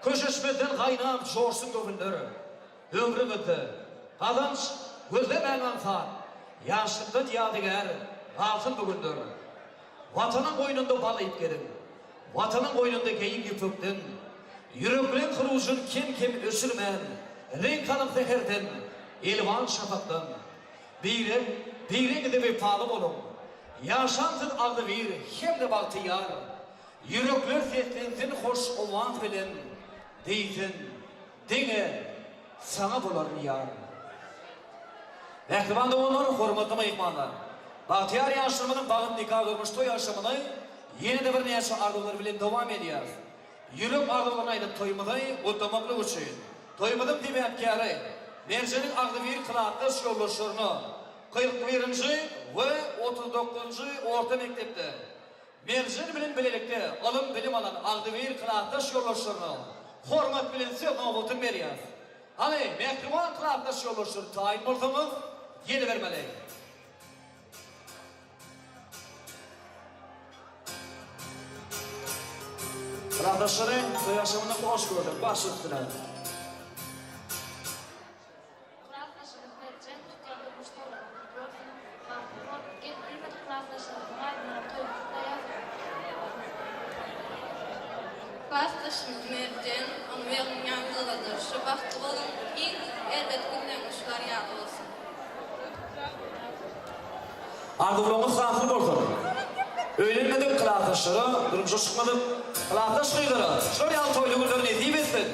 Köşeşmeden kaynam çorsun dövünleri. Ömrü gitti. Adam gözde melmanfat. Yaşlıkta yadigar altın bugündür. Vatanın koynunda balayıp gelin. Vatanın koynunda geyin yüpüktün. Yüreklerin kıruşun kim ösürmen. Renk kanıp zeherden. Elvan şafaktan. Bire gide bir palı olun. Yaşantın aldı bir hem de bahtiyar. Yürekler seslensin hoş olan filan. Deysin, dine sana bular yar. Mehtimanda onları hormatlı meyhmanlar. Bahtiyar yaşamının bağın nikah görmüş toy yaşamını yeni de bir neyse arzular bilen devam ediyor. Yürük arzularına ayılıp toymadı otomaklı için. Toymadım dibiyatkarı. Merce'nin ağzı bir kılaatlı yollaşırını 41. ve 39. orta mektepte. Merce'nin bilen bilelikte alım bilim alan ağzı bir kılaatlı yollaşırını hormat bilinse navutun veriyor. Hani mehtiman kılaatlı yollaşır tayin ortamız yeni vermeli. Kardeşlerim, toy yaşamına hoş gördük, baş üstüne. Klasslaşım Mercan, onu verin yanlıdır. Şu baktı olun, ilk elbet günden uşlar yağlı olsun. Ardılığımız sağlıklı olsun. Öğlenmedik kılaatlaşları, durumca çıkmadık. Kılaatlaşlıydıra, şöyle al toylu günlerini edeyim etsin.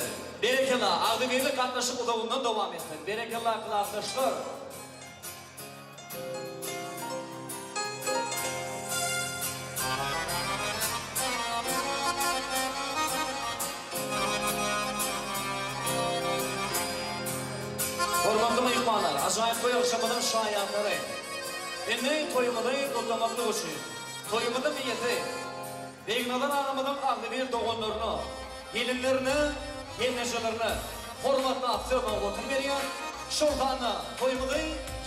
Berekallah, ardı birlik katlaşıp udavundan devam etsin. Berekallah kılaatlaşlar. Hormatlı meyhmanlar, acayip toy akşamının şayanları. Indi toyumunu kutlamaklı uçuyor. Toyumunu niyeti. Begnadan ağamının ağlı bir doğumlarını, gelinlerini, gelmecelerini hormatlı aktörüne otur veriyor. Şoltanla toyumunu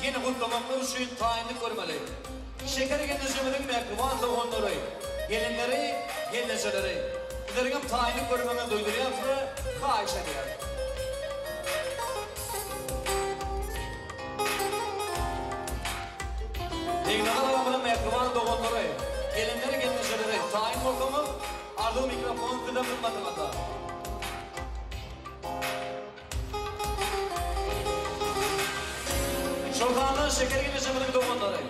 yeni kutlamaklı uçuyor tayinlik görmeli. Şekeri gelmecelerin mekruvan doğumları, gelinleri, gelmeceleri. Giderim tayinlik görmeni duyduruyor ve kahiş ediyor. Begnadan ağamının mekruvan doğumları, gelinleri gelmeceleri, tayin ortamı, ardı mikrofonu kıdem tutmadığı. Şoltanın şeker gelmeceleri doğumları,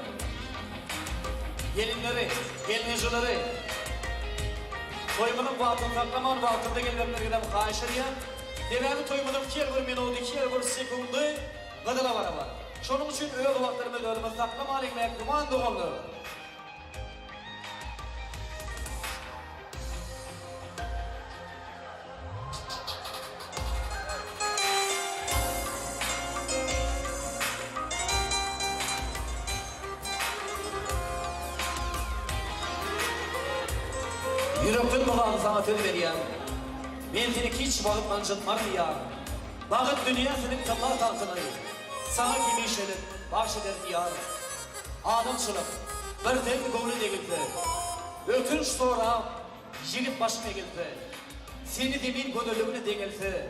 gelinleri, gelmeceleri, toyumunun vaatını saklaman vaatında gelinlerine gidem kahiş ediyor. Devamlı toyumunun 2 bir minutu, 2 bir sekundu gıdıla var. Şunun için öyle vaatlarımız ölümü saklamalık mekruman doğumları. Yürekten bağlı sana tüm veriyen. Ben seni hiç bağıp mancıtmam ya. Bağıt dünya senin tamlar talkınayı. Sana kimi işelim, baş eder diyar. Adamçılık, bir tek gönlü degildi. Ötünç sonra yigit başıma geldi. Seni demin gönüllümüne degildi.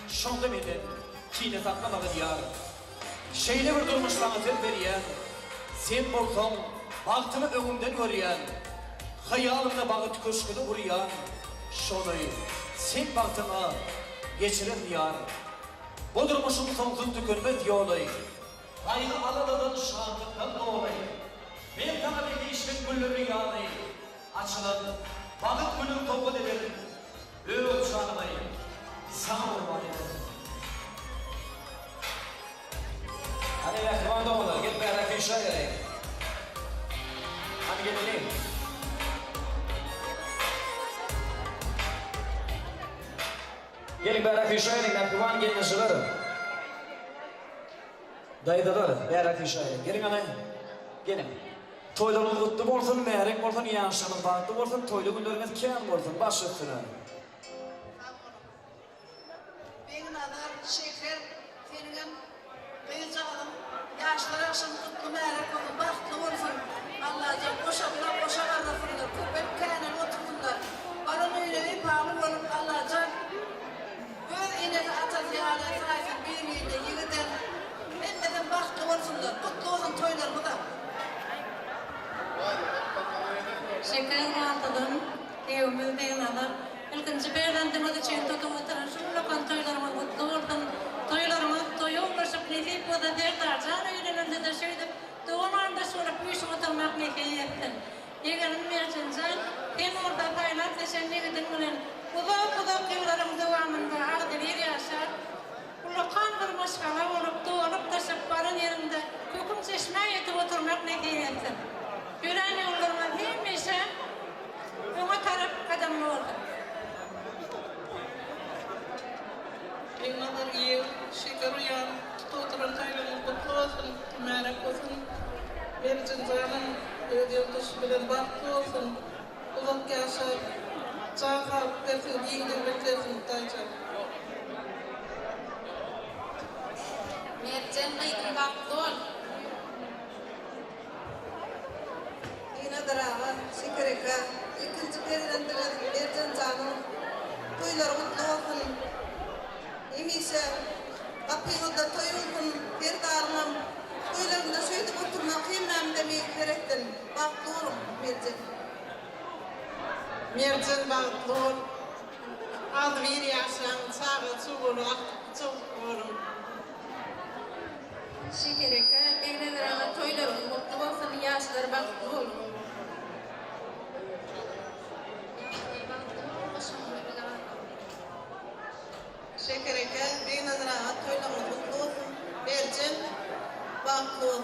Şonda benden kine saklamadı diyar. Şeyle bir durmuş bana tüm veriyen. Sen bolsan, baktımı önümden görüyen. Hayalımda bağıt köşkünü vuruyan. Şonayı, sen baktığına geçirin diyar. Bu durmuşun sonsuz tükürmez yolu. Kaygı aladadan şahlıktan doğulayı. Ben sana bir değişmek gülleri yağlı. Açılın, bağıt gülüm topu ederim. Öğüt şanımayı, sana vurma ederim. Hadi yakman doğulu, git bir ara fişe gerek. Hadi gidelim. Gelin beraber fişeyelim, yakman gelmesileri. Dayıdalar, beraber fişeyelim. Gelin ana, gelin. Toylarınız kutlu olsun, meyrek olsun, yaşanın bağlı olsun, toylu günleriniz kâm olsun, baş üstüne. Benim adım Şeker, senin kıyıcağım, yaşlı yaşım kutlu meyrek olsun, bahtlı olsun. Allah'cığım, koşa varla fırınlar, köpek kânen otursunlar. Barın öyle bir bağlı olup Allah çeyin tutumu tarafın lokan toylarımız mutlu oldum. Toylarımız toyu ulaşıp nesip o da derler. Canı yüreğinde de şeydi. Doğum anda sonra büyüsü oturmak nekeyi ettin. Yeğenim Mercancan, hem orada paylar teşekkür edin bunun. Uzak yıllarım devamında ağdı bir yaşar. Ulukan bir maşgala olup doğulup taşıp barın yerinde köküm çeşme yetip oturmak nekeyi ettin. Yüreğin yollarına hemmeşe ona taraf kademli oldu. En nazar iyi, şeker uyan, tuturan toylarımız kutlu olsun, merak olsun. Mercancan'ın ödüyorduş bilen baktı olsun. Uzak yaşar, çağ kalp versin, yiğidin beklesin, taycan. Mercan kıyıkın baktı ol. Yine darağa, şekereka, ikinci perilendiren Mercancan'ın toyları kutlu olsun. Emişe, kapıyında toy olsun, bir darınam. Toylarında söydüp oturmak hemem demeyi gerektin. Baktı olun Mercan. Mercan baktı ol. Adı bir yaşan, sağı çubuğunu, çubuğunu. Şekereka, beğenilen toylarımız mutlu olsun, yaşları baktı ol. Şekereke, bir nazara toylarımız mutlu olsun. Mercan baktı ol.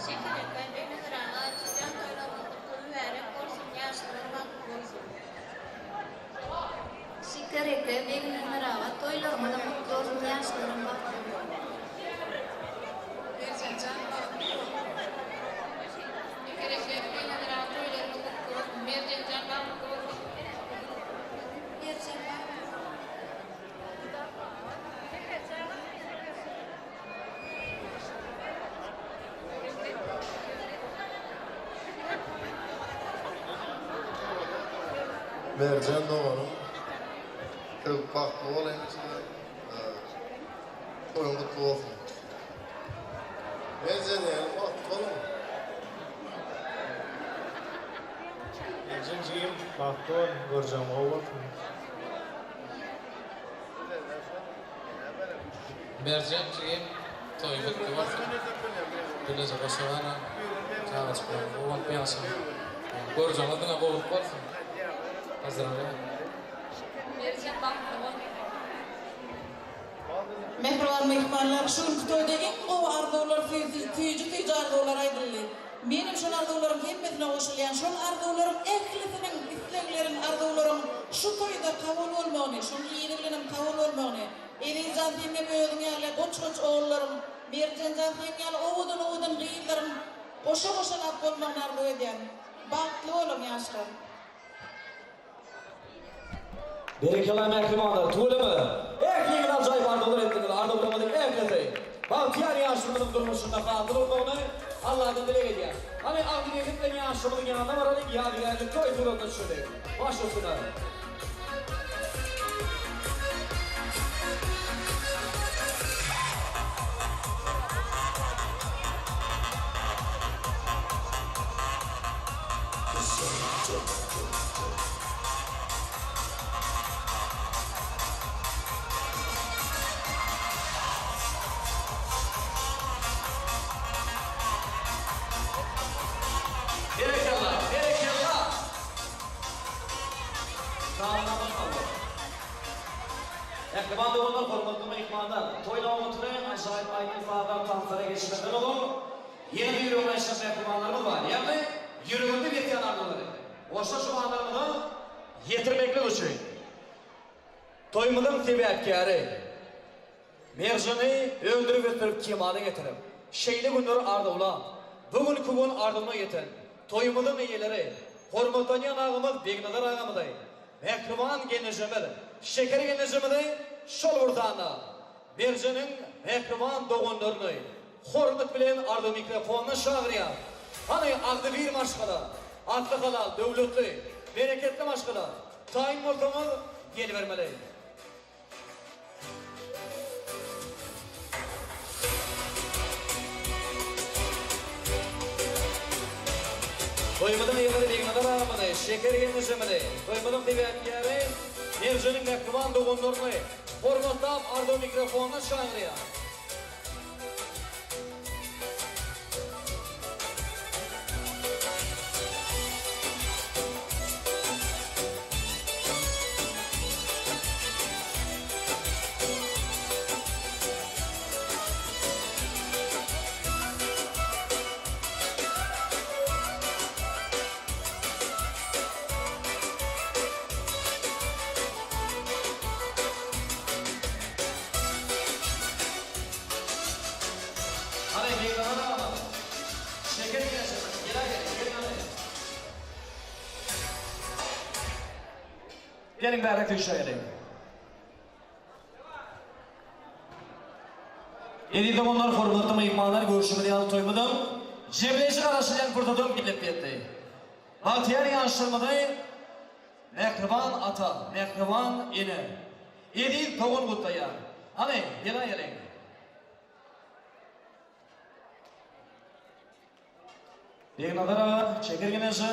Şekereka, beğenilen çocuğun toylarımız mutlu verip olsun, yaşları baktı olsun. Şekereka, beğenilen toylarımız mutlu olsun, yaşları baktı olsun. Mercancan baktı ol. Şekereka, beğenilen toylarımız mutlu olsun, Mercancan baktı olsun. Mercan baktı olsun. Mercan doğru. Kırık baklı olayım içinde. Toyun kutlu olsun. Mercan yani baklı olur mu? Mercancığım baklı ol, göreceğim oğul. Mercancığım toy kutlu olsun. Bilece başavana, çağız bilen oğul beyasın. Göreceğim adına oğul olsun. Hazırlanıyor. Mercan baktı ol. Mehriban mehmanlar, şunun toyda en qow arzular, tüyücü arzular aydıllı. Benim şun arzularım hemmesine oşulayan, şun arzularım ehlisinin, isteklerin arzularım şu toyda kabul olmağını, şun iyiliğinin kabul olmağını. Elizan senge böyüdün yağla, koç oğullarım, Mercancan senge yağla, oğudun gıyıllarım, koşa lap olmağını arzu eden. Baktlı olun yaşlar. Berekeler mehrimanlar, tuğlama. Ekliğin acayip ardılar ettiniz, ardılamadık ekleteyin. Bahtiyar yaşımının durmuşunda kaldırılma onu, Allah'tan dile ediyor. Hani avdiyelikle yaşımının yanına varalım, yadigarlık koy durumda şöyle. Başlasınlar. Berekallah. Sağolun kaldı. Ehliman doğumlar, hormatlı mehmanlar. Toyla oturan acayip aynı ifadan tahtlara geçmeden olur. Yeni bir yürüme yaşayan ehlimanlarımız var. Yani yürüğünde bir yanarlıları. Oşa şu anlarını yetirmekle uçuyun. Toyumudun tebiyatkarı. Mercan'ı öldürüp ötürüp kemale getirip. Şeyli günleri ardı ulan. Bugün kubun ardına yetin. Toyumudun iyileri. Hormatan yanağımız begnalar ağamıday. Mehriban genecemedir. Şeker genecemedir. Şol vurtağına. Mercan'ın mehriban doğunlarını. Hormat bilen ardı mikrofonunu şağırıyan. Hani aklı bir maşkala. Aklı halal, devletli, bereketli maşkala. Tayin ortamı gelivermeli. Toyumudun iyileri begnalar ağamıday. şeker yenişemeli. Toymadım dibiyatiyari, Mercan'ın mehkuman doğundurmayı. Hormatlap ardo mikrofonuna şanlıya. Hadi beykanı ama. Şeker yenişemeli. Gelin hadi. Gelin bari kışa gelin. Edildi onlar hormatlı mehmanlar görüşümü yanı toymadım. Cebleşik arasından kurtuldum gidip yetti. Bahtiyar yanıştırmadı. Mehriban ata, mehriban ine. Edil toğun kutlayan. Hadi gelin. Begnadara çekirgenesi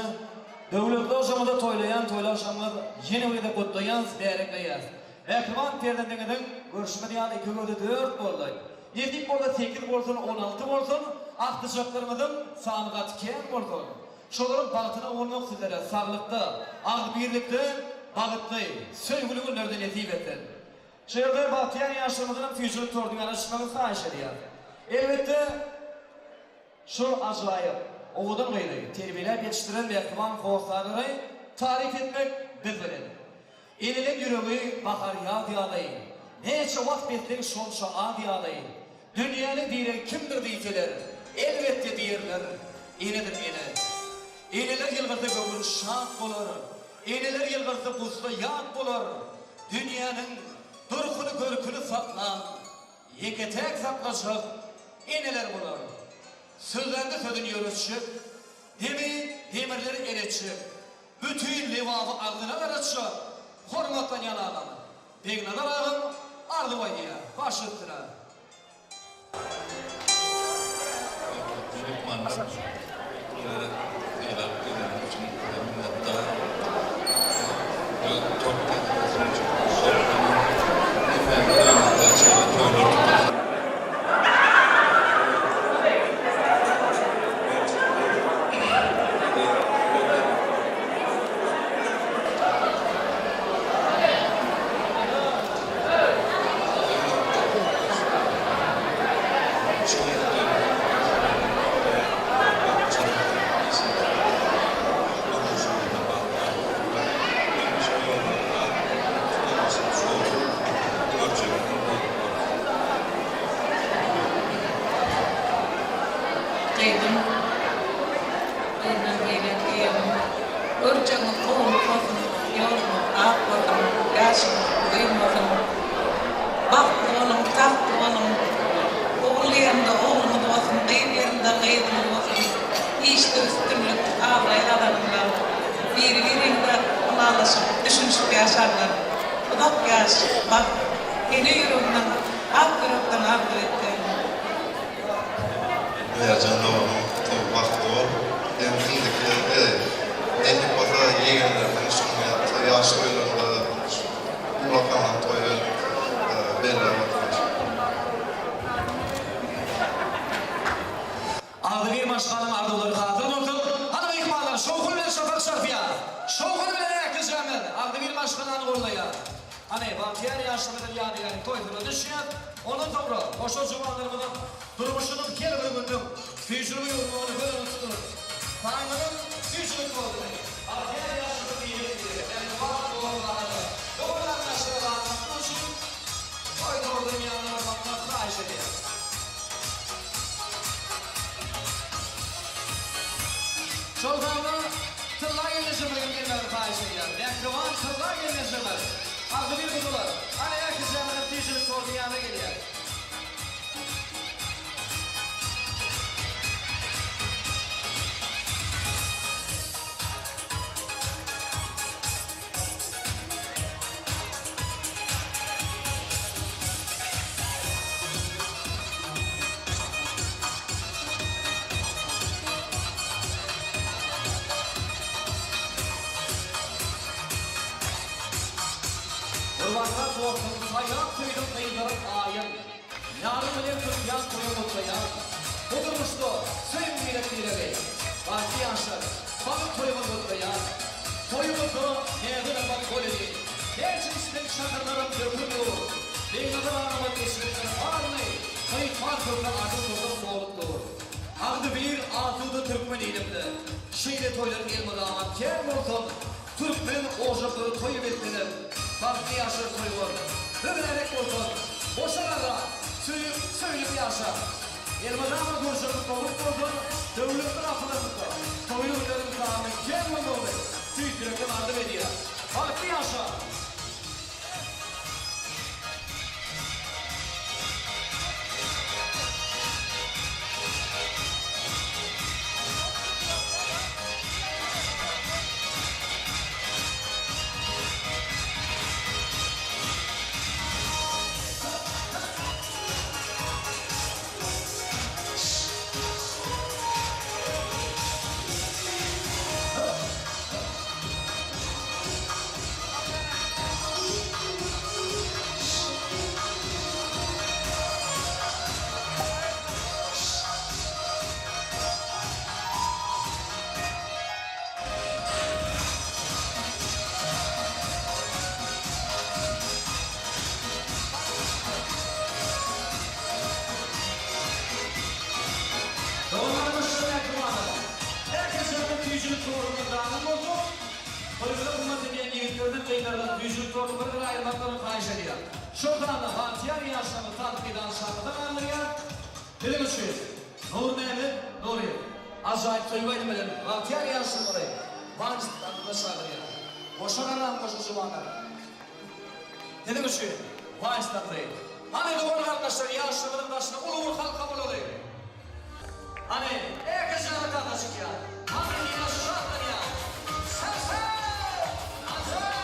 devletli oşamada toylayan, toylaşamada yeni uyda kutlayan, berekleyen. Mehriban perdendengeden görüşmedi yani 2 gördü 4 oldu. Yedik burada 8 olsun, 16 olsun, aktışaklarımızın sanıgat ken olsun. Şoların bağıtına olmak sizlere sağlıkta, ağ birlikte, bağıtlı, söygülü günlerde netip ettin. Şehirde Bahtiyar yaşlarımızın füzyonu tordun araştırmanı sahip ediyor. Elbette şu acayip, oğudan gayrı, terbiyeler yetiştiren mehkuman kovaklarını tarif etmek bizlerin. Elilen yüreği bakar ya diyalayın. Neçe vakt betlerin şonşa a diyalayın. Dünyanı diyen kimdir diyseler, elbette diyerler, inedir ine. İneler yılgırda gömül şak olur. İneler yılgırda buzda yak bulur. Dünyanın durkunu görkünü saklan, yeketek saklaşıp, ineler bulur. Sözlerde sözün yürütüşüp, demirleri eretçip, bütün levabı ardına veretçip, hormattan yanağın. Begnadar ağın, ardı vaydiya, baş üstüne. Mercan doğru, tabi vakti var. Endindeki enlik bata yeğenlerden şunun yaş toylarında ulakanan toyu belli vakti. Ağdı bir başkanın ardıları hatır olsun. Hanım ihmalar, şoğul ve şafak şarfiya. Şoğul ve herkes rağmen. Ağdı bir başkanın orlaya. Hani Bahtiyar yaşlıların yadigarı toyduğunu düşüyor. Onun doğru, boşa cumanlarımızın durmuşunun her bir günün fücürü yorumunu böyle tutunur. Tanrı'nın fücürü olduğunu. Bahtiyar yaşlıların yiyecekleri. Yani var doğrularını. Doğrular yaşlıları anlatmak için toyda olduğum yanına bakmak rahat ediyor. Çolgağını tılla gelişimleri gelmeli rahat ediyor. Mehkuman tılla gelişimleri. Ağzı bir kutular. Hani herkes yanına fücürü olduğu yanına geliyor. Hırvatlar dostum, sayrak tüydüm kıyılarım ayın. Yarım ile Türkiye koyu mutlayan. Kudurmuştu, sevgiyle bey. Parti yaşlar, bakın koyumu mutlayan. Koyumuzu neyden bak goledi. Gerçekten şakırlarım dökülüyor. Beynada anlamın isminden ağırlayı. Kayıt farkında adı tutup doğrultu. Ağdı bir atıda Türkmen ilimdi. Şeyde toyların elmada aman kem olsun. Türkmen oğuzakları toyu ettiler. Farklı yaşlar toyu var. Ömürerek olsun. Boşanarla söyleyip yaşar. Elmada ama görüşürüz doğrultu olsun. Devlet tarafına tuttu. Toyurların tamamen kem oldu. Tüytürükten ardım ediyor. Farklı yaşar. Şuradan Bahtiyar yaşamı tatbidan şarkıdan anlayan Dilim Üçü, Nur Mehmet Nuri Acayip söylüyor edemelerim Bahtiyar yaşamı orayı Vanç tatbida şarkıya Boşanaran koşucu vanlar Dilim Üçü, Vanç tatbida Hani doğru arkadaşlar yaşamının başına ulu halk kabul olayım Hani herkes yanı kardeşik ya Hani yaşamlar ya Sen Acayip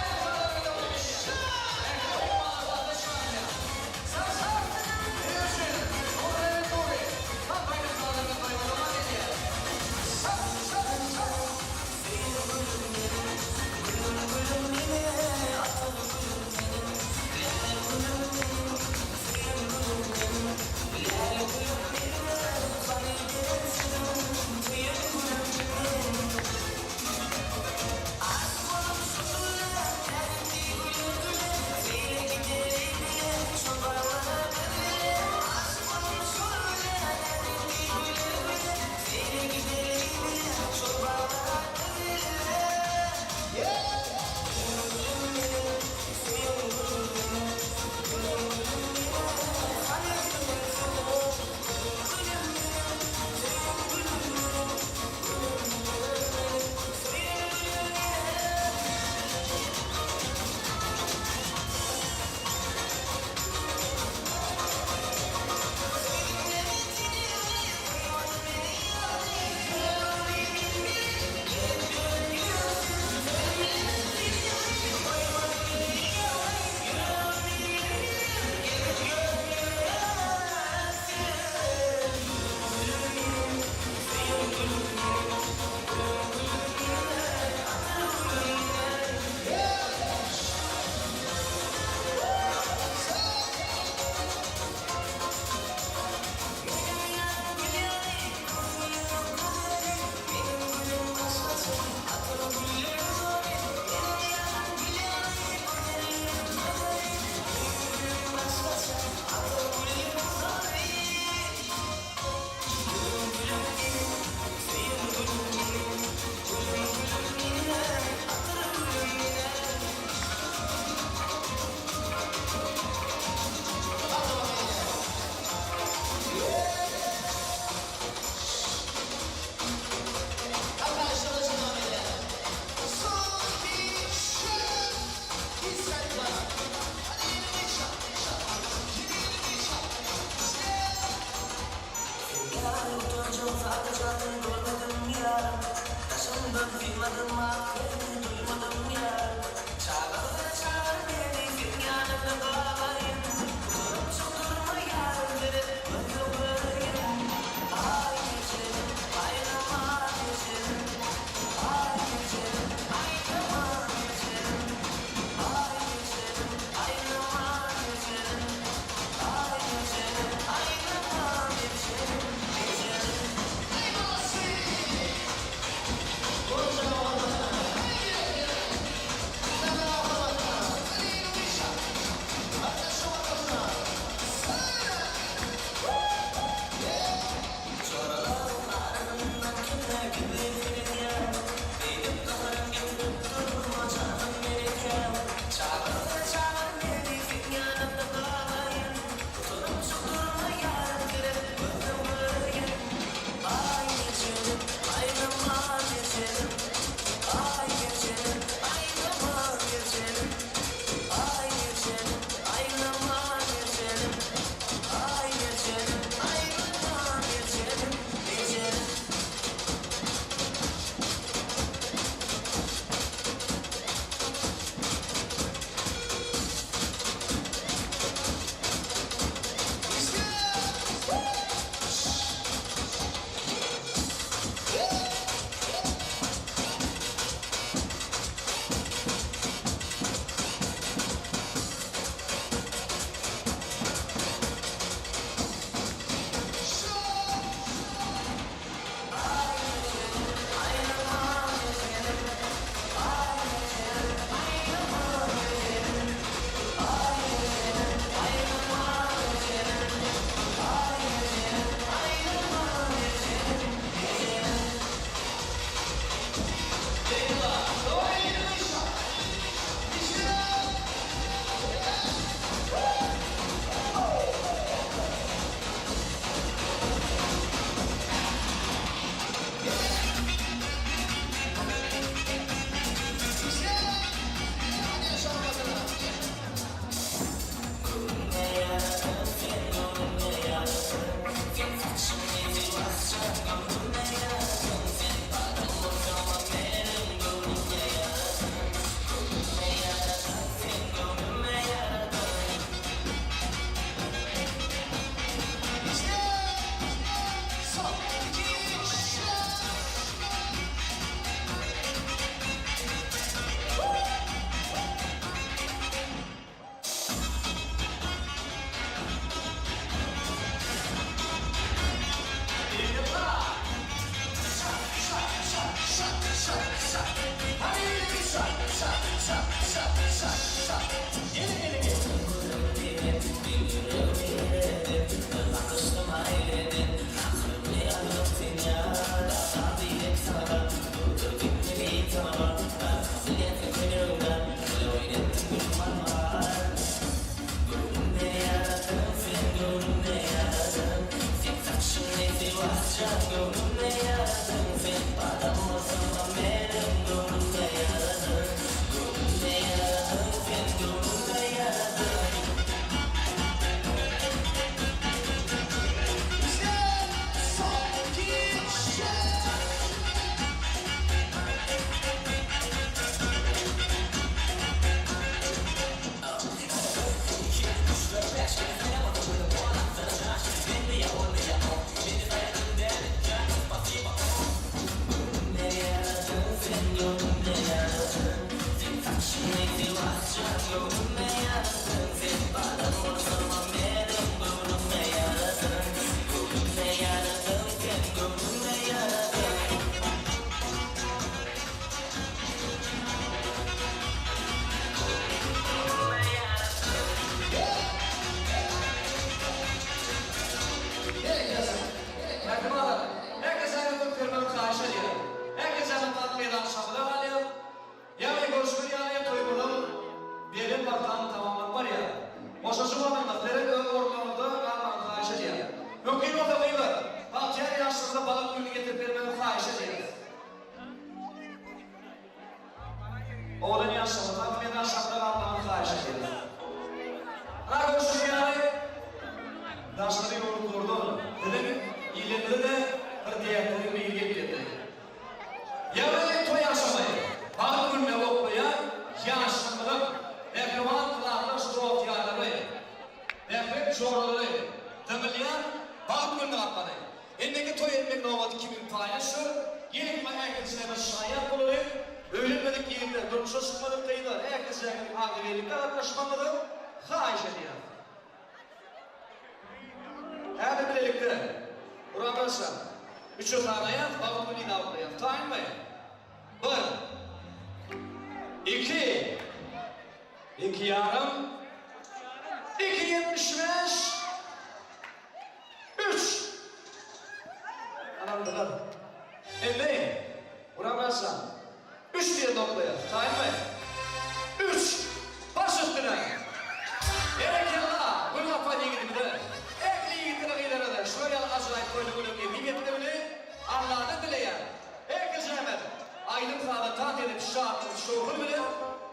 Aydın sağda taht edip şartlı şoğul bile,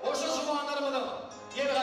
o şu zamanlarımı da yer